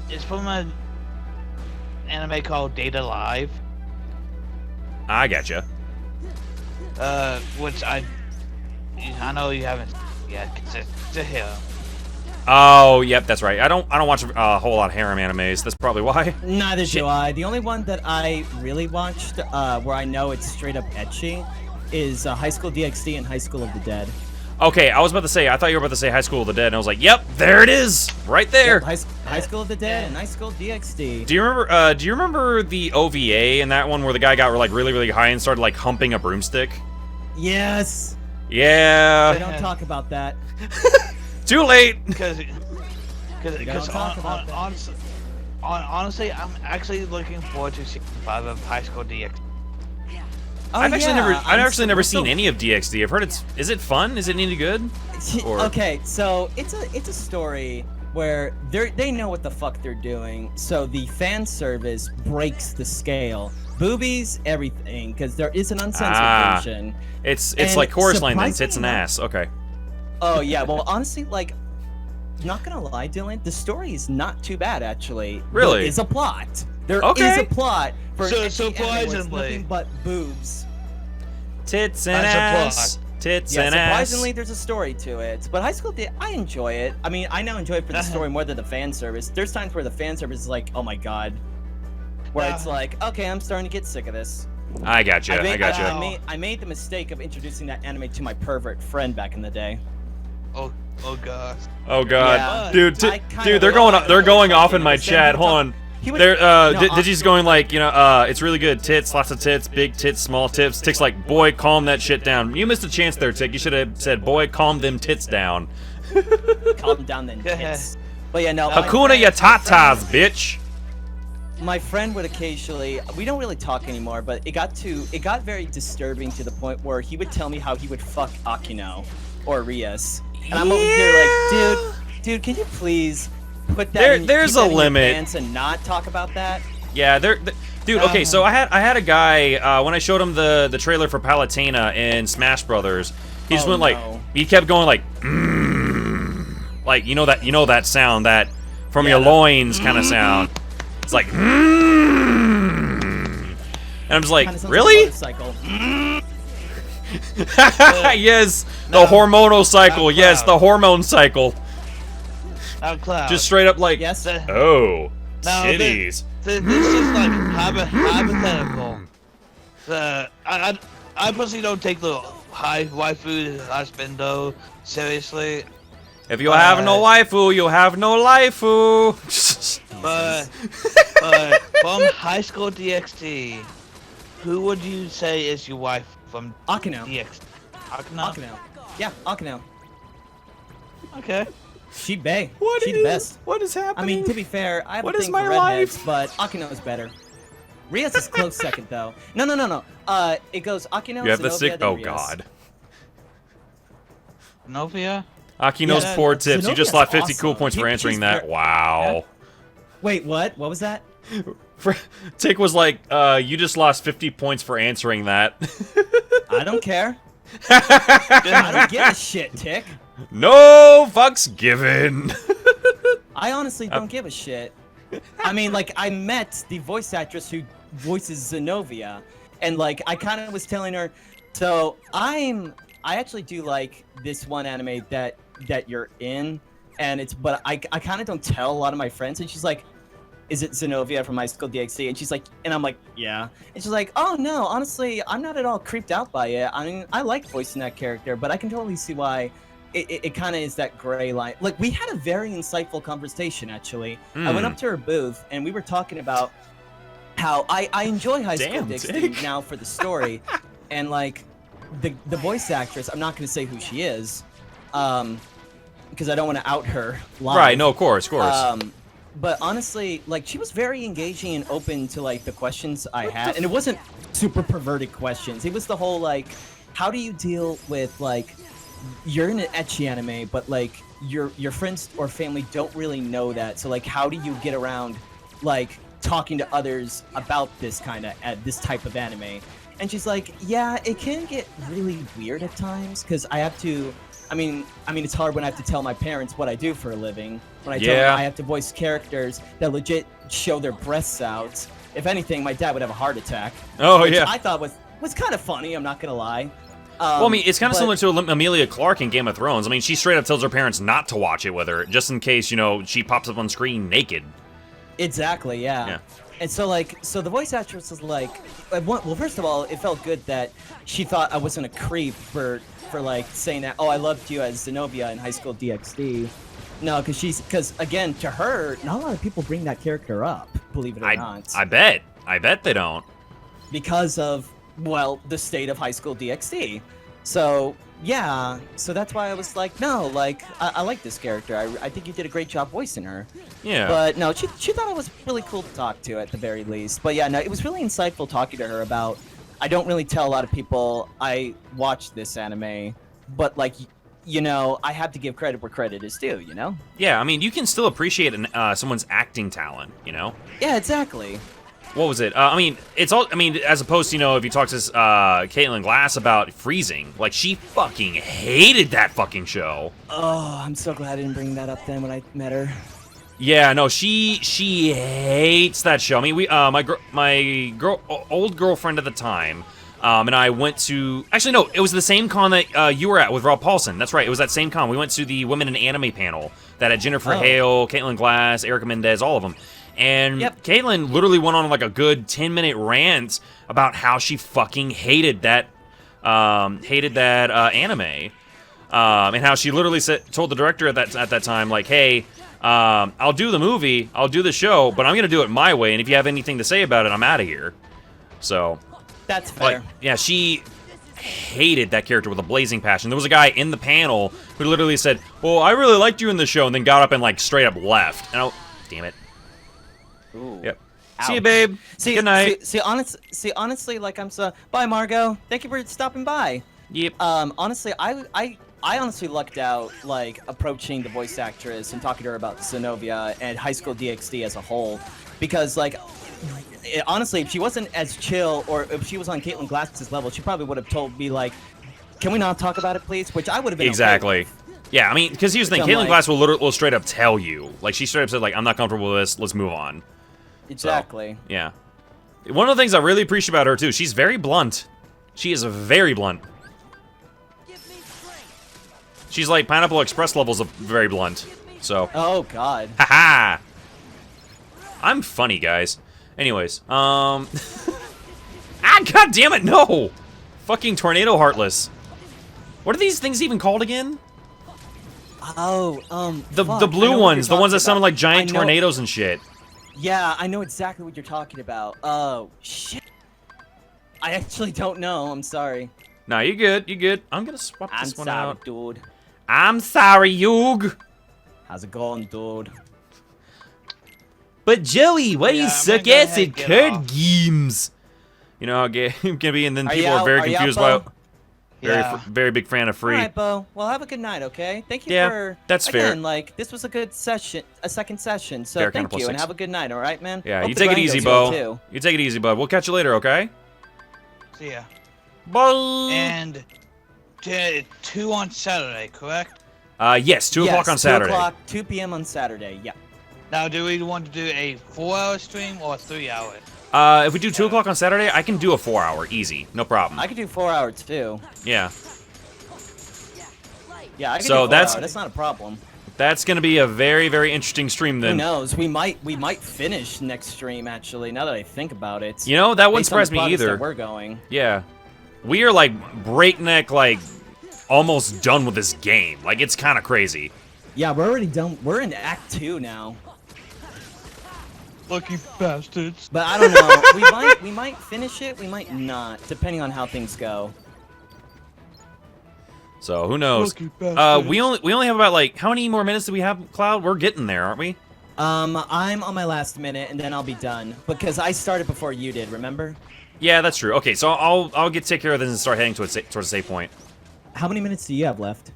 It's from an anime called Data Live. I gotcha. Which I know you haven't yet, cause it's a hero. Oh, yep, that's right. I don't watch a whole lot of harem animes. That's probably why. Neither do I. The only one that I really watched, where I know it's straight up ecchi, is High School DxD and High School of the Dead. Okay, I was about to say. I thought you were about to say High School of the Dead, and I was like, "Yep, there it is, right there." Yep, High School of the Dead and High School DxD. Do you remember? Do you remember the OVA in that one where the guy got like really high and started like humping a broomstick? Yes. Yeah. Don't talk about that. Too late. Because honestly, I'm actually looking forward to season 5 of High School DxD. I've actually never seen any of DxD. I've heard is it fun? Is it any good? Or... Okay, so it's a story where they know what the fuck they're doing. So the fan service breaks the scale. Boobies, everything, because there is an uncensored version. It's like Chorus Line then, tits and ass. Okay. Oh yeah, well honestly, like, not gonna lie, Dylan, the story is not too bad actually. Really? There is a plot. There is a plot for nothing but boobs. Tits and ass. Tits and ass. Surprisingly, there's a story to it. But High School, I enjoy it. I mean, I now enjoy it for the story more than the fan service. There's times where the fan service is like, oh my god. Where it's like, okay, I'm starting to get sick of this. I gotcha. I made the mistake of introducing that anime to my pervert friend back in the day. Oh god. Oh god. Yeah. Dude, they're going off in my chat. Hold on. Digi's going like, it's really good. Tits, lots of tits, big tits, small tits. Tick's like, boy, calm that shit down. You missed a chance there, Tick. You should have said, boy, calm them tits down. Calm down them tits. But yeah, no. Hakuna Yatatas, bitch. My friend would occasionally, we don't really talk anymore, but it got very disturbing to the point where he would tell me how he would fuck Akino or Rias. And I'm over here like, dude, can you please put that there's a limit and not talk about that? Yeah, dude, okay, so I had a guy when I showed him the trailer for Palutena in Smash Brothers. He just went like, he kept going like, like you know that sound, that from your loins kind of sound. It's like, and I'm just like, really? Yes, the hormonal cycle. Yes, the hormone cycle. Just straight up like, oh, titties. This is like hypothetical. I personally don't take the high waifu husbando seriously. If you have no waifu, you have no lifeu. but from High School DxD, who would you say is your wife from Akino? DxD? Akino. Yeah, Akino. Okay. She bae. She the best. What is happening? I mean, to be fair, I have a thing for redheads, but Akino is better. Rias is close second though. No. It goes Akino. You have the sick. Oh Rias. god. Novia. Akino's 4 tips. Zenobia's You just lost 50 awesome. cool points for answering that. Wow. Wait, what? What was that? Tick was like, you just lost 50 points for answering that. I don't care. I don't give a shit, Tick. No fucks given. I honestly don't give a shit. I mean, like, I met the voice actress who voices Zenobia, and like, I kind of was telling her, so I actually do like this one anime that you're in, and but I kind of don't tell a lot of my friends, and she's like, is it Zenobia from High School DxD? And she's like, and I'm like, yeah. And she's like, oh no, honestly, I'm not at all creeped out by it. I mean, I like voicing that character, but I can totally see why it kind of is that gray line. Like, we had a very insightful conversation, actually. I went up to her booth, and we were talking about how I enjoy High School DxD now for the story, and like, the voice actress, I'm not going to say who she is, because I don't want to out her live. Right, no, of course. But honestly, like, she was very engaging and open to like the questions I had, and it wasn't super perverted questions. It was the whole like, how do you deal with like, you're in an ecchi anime, but like your friends or family don't really know that. So like, how do you get around like talking to others about this type of anime? And she's like, yeah, it can get really weird at times because I have to. I mean, it's hard when I have to tell my parents what I do for a living. When I tell them I have to voice characters that legit show their breasts out. If anything, my dad would have a heart attack. Oh, yeah. I thought was kind of funny, I'm not going to lie. Well, I mean, it's kind of similar to Amelia Clark in Game of Thrones. I mean, she straight up tells her parents not to watch it with her, just in case, you know, she pops up on screen naked. Exactly, yeah. And so, like, the voice actress was like, well, first of all, it felt good that she thought I wasn't a creep for like saying that, oh, I loved you as Zenobia in High School DxD. No, because again, to her, not a lot of people bring that character up, believe it or not. I bet they don't. Because of, well, the state of High School DxD. So, yeah, so that's why I was like, no, like, I like this character. I think you did a great job voicing her. Yeah. But no, she thought it was really cool to talk to at the very least. But yeah, no, it was really insightful talking to her about, I don't really tell a lot of people I watch this anime, but like, you know, I have to give credit where credit is due, you know? Yeah, I mean, you can still appreciate someone's acting talent, you know? Yeah, exactly. What was it? I mean, it's all. I mean, as opposed to, you know, if you talk to Caitlin Glass about Freezing, like, she fucking hated that fucking show. Oh, I'm so glad I didn't bring that up then when I met her. Yeah, no, she hates that show. I mean, my old girlfriend at the time, and I went to. Actually, no, it was the same con that you were at with Rob Paulson. That's right, it was that same con. We went to the Women in Anime panel that had Jennifer Hale, Caitlin Glass, Erica Mendez, all of them. And Caitlin literally went on like a good 10-minute rant about how she fucking hated that anime, and how she literally told the director at that time, like, hey, I'll do the movie, I'll do the show, but I'm gonna do it my way, and if you have anything to say about it, I'm out of here. So that's fair. Like, yeah, she hated that character with a blazing passion. There was a guy in the panel who literally said, well, I really liked you in the show, and then got up and like straight up left. And damn it. Ooh. Yep. Ouch. See you, babe. Good night. See, honestly, like, I'm so. Bye, Margot. Thank you for stopping by. Yep. Honestly, I honestly lucked out, like, approaching the voice actress and talking to her about Zenobia and High School DxD as a whole, because, like, honestly, if she wasn't as chill, or if she was on Caitlin Glass's level, she probably would have told me, like, can we not talk about it, please? Which I would have been exactly. Okay with. Yeah, I mean, because here's the thing, Caitlin Glass will straight up tell you, like, she straight up said, like, I'm not comfortable with this, let's move on. Exactly. So, yeah. One of the things I really appreciate about her, too, she's very blunt. She is very blunt. She's like Pineapple Express levels of very blunt. So. Oh, God. Haha! I'm funny, guys. Anyways, ah, god damn it, no! Fucking Tornado Heartless. What are these things even called again? Oh, the blue ones, the ones that sound like giant tornadoes and shit. Yeah, I know exactly what you're talking about. Oh, shit. I actually don't know. I'm sorry. Nah, you good. You good. I'm gonna swap this one out. I'm sorry, dude. I'm sorry, Yug. How's it going, dude? But Joey, why you suck ass at card games? You know how game can be, and then people are very confused by. Very big fan of free. All right, Bo. Well, have a good night, okay? Thank you Yeah, for... that's fair. Again, like, this was a good session, a second session, so Fair thank you, +6. and have a good night, all right, man? Yeah, Hope you the take it grind easy, goes well, Bo. too. You take it easy, bud. We'll catch you later, okay? See ya. Bye. And 2 on Saturday, correct? Yes, 2 o'clock on Saturday. 2 o'clock, 2 p.m. on Saturday, yeah. Now, do we want to do a 4-hour stream or a 3-hour? If we do 2 o'clock on Saturday, I can do a 4-hour, easy, no problem. I could do 4 hours, too. Yeah. Yeah, I can So do 4 that's- hours. That's not a problem. That's gonna be a very, very interesting stream Who then. knows? We might finish next stream, actually, now that I think about it. You know, that wouldn't Based on the surprise me progress either. that we're going. Yeah. We are like breakneck, like almost done with this game. Like it's kind of crazy. Yeah, we're already done. We're in Act 2 now. Lucky bastards. But I don't know. we might finish it. We might not, depending on how things go. So who knows? Lucky bastards. We only have about like how many more minutes do we have, Cloud? We're getting there, aren't we? I'm on my last minute, and then I'll be done because I started before you did. Remember? Yeah, that's true. Okay, so I'll take care of this and start heading towards a save point. How many minutes do you have left?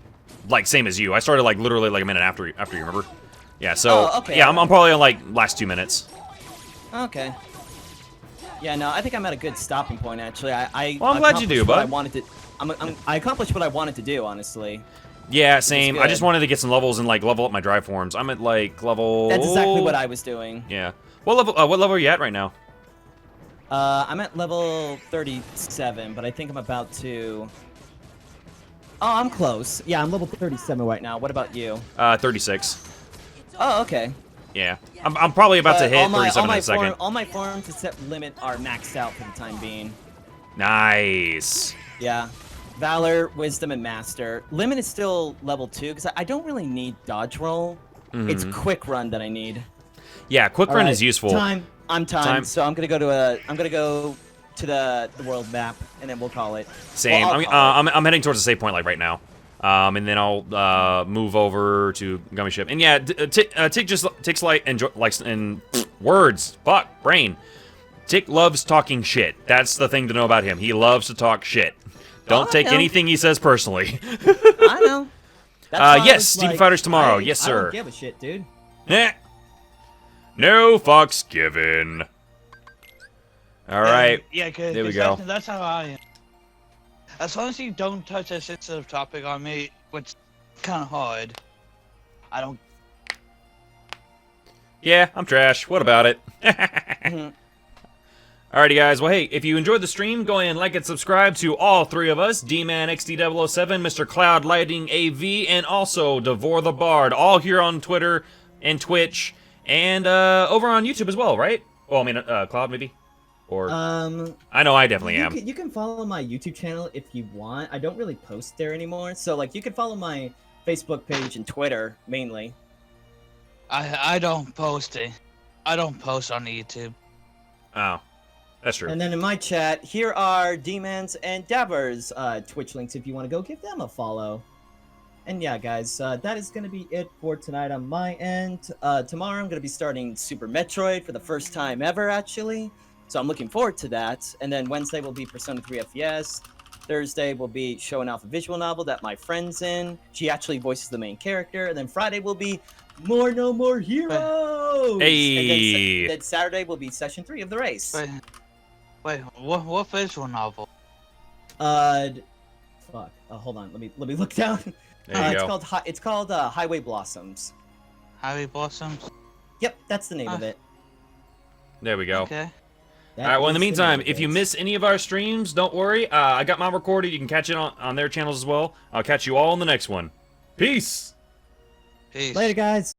Like same as you. I started like literally like a minute after you. Remember? Yeah. So Oh, okay. yeah, I'm probably on like last 2 minutes. Okay. Yeah, no, I think I'm at a good stopping point actually. Well, I'm glad you do, accomplished what I bud. wanted to. I accomplished what I wanted to do, honestly. Yeah, same. I good. just wanted to get some levels and like level up my drive forms. I'm at like level. That's exactly what I was doing. Yeah. What level are you at right now? I'm at level 37, but I think I'm about to. Oh, I'm close. Yeah, I'm level 37 right now. What about you? 36. Oh, okay. Yeah. I'm probably about to hit all 37 in a second. all my forms to set limit are maxed out for the time being. Nice. Yeah. Valor, Wisdom, and Master. Limit is still level 2 because I don't really need dodge roll. It's quick run that I need. Yeah, quick run Alright, is useful. Time. I'm Time. timed, so I'm gonna go to the world map, and then we'll call it. Same. Well, I'll call it. I'm heading towards the save point like right now. And then I'll move over to Gummy Ship. And yeah, Tick just takes light and likes and words. Fuck brain. Tick loves talking shit. That's the thing to know about him. He loves to talk shit. Don't take I know. anything he says personally. I know. That's why I yes, was Steam like, Fighters tomorrow. I Yes, I sir. don't give a shit, dude. Eh. No fucks given. All right. Yeah, cause, There we 'cause go. That's how I am. As long as you don't touch a sensitive topic on me, which is kind of hard, I don't. Yeah, I'm trash. What about it? Mhm. Alrighty, guys. Well, hey, if you enjoyed the stream, go ahead and like and subscribe to all three of us, D-Man XD007, Mr. Cloud Lighting AV, and also Devore the Bard, all here on Twitter and Twitch, and over on YouTube as well, right? Well, I mean, Cloud, maybe? Or, I know I definitely am. You can follow my YouTube channel if you want. I don't really post there anymore, so like you can follow my Facebook page and Twitter mainly. I don't post it. I don't post on YouTube. Oh, that's true. And then in my chat, here are D-Man's and Daver's Twitch links if you want to go give them a follow. And yeah, guys, that is going to be it for tonight on my end. Tomorrow I'm going to be starting Super Metroid for the first time ever, actually. So I'm looking forward to that. And then Wednesday will be Persona 3 FES. Thursday will be showing off a visual novel that my friend's in. She actually voices the main character. And then Friday will be More No More Heroes! Hey! And then Saturday will be Session 3 of the race. Wait, what visual novel? Fuck. Hold on. Let me look down. There you it's go. called Highway Blossoms. Highway Blossoms? Yep, that's the name of it. There we go. Okay. Alright, well, in the meantime, if you miss any of our streams, don't worry. I got mine recorded. You can catch it on their channels as well. I'll catch you all in the next one. Peace! Peace. Later, guys.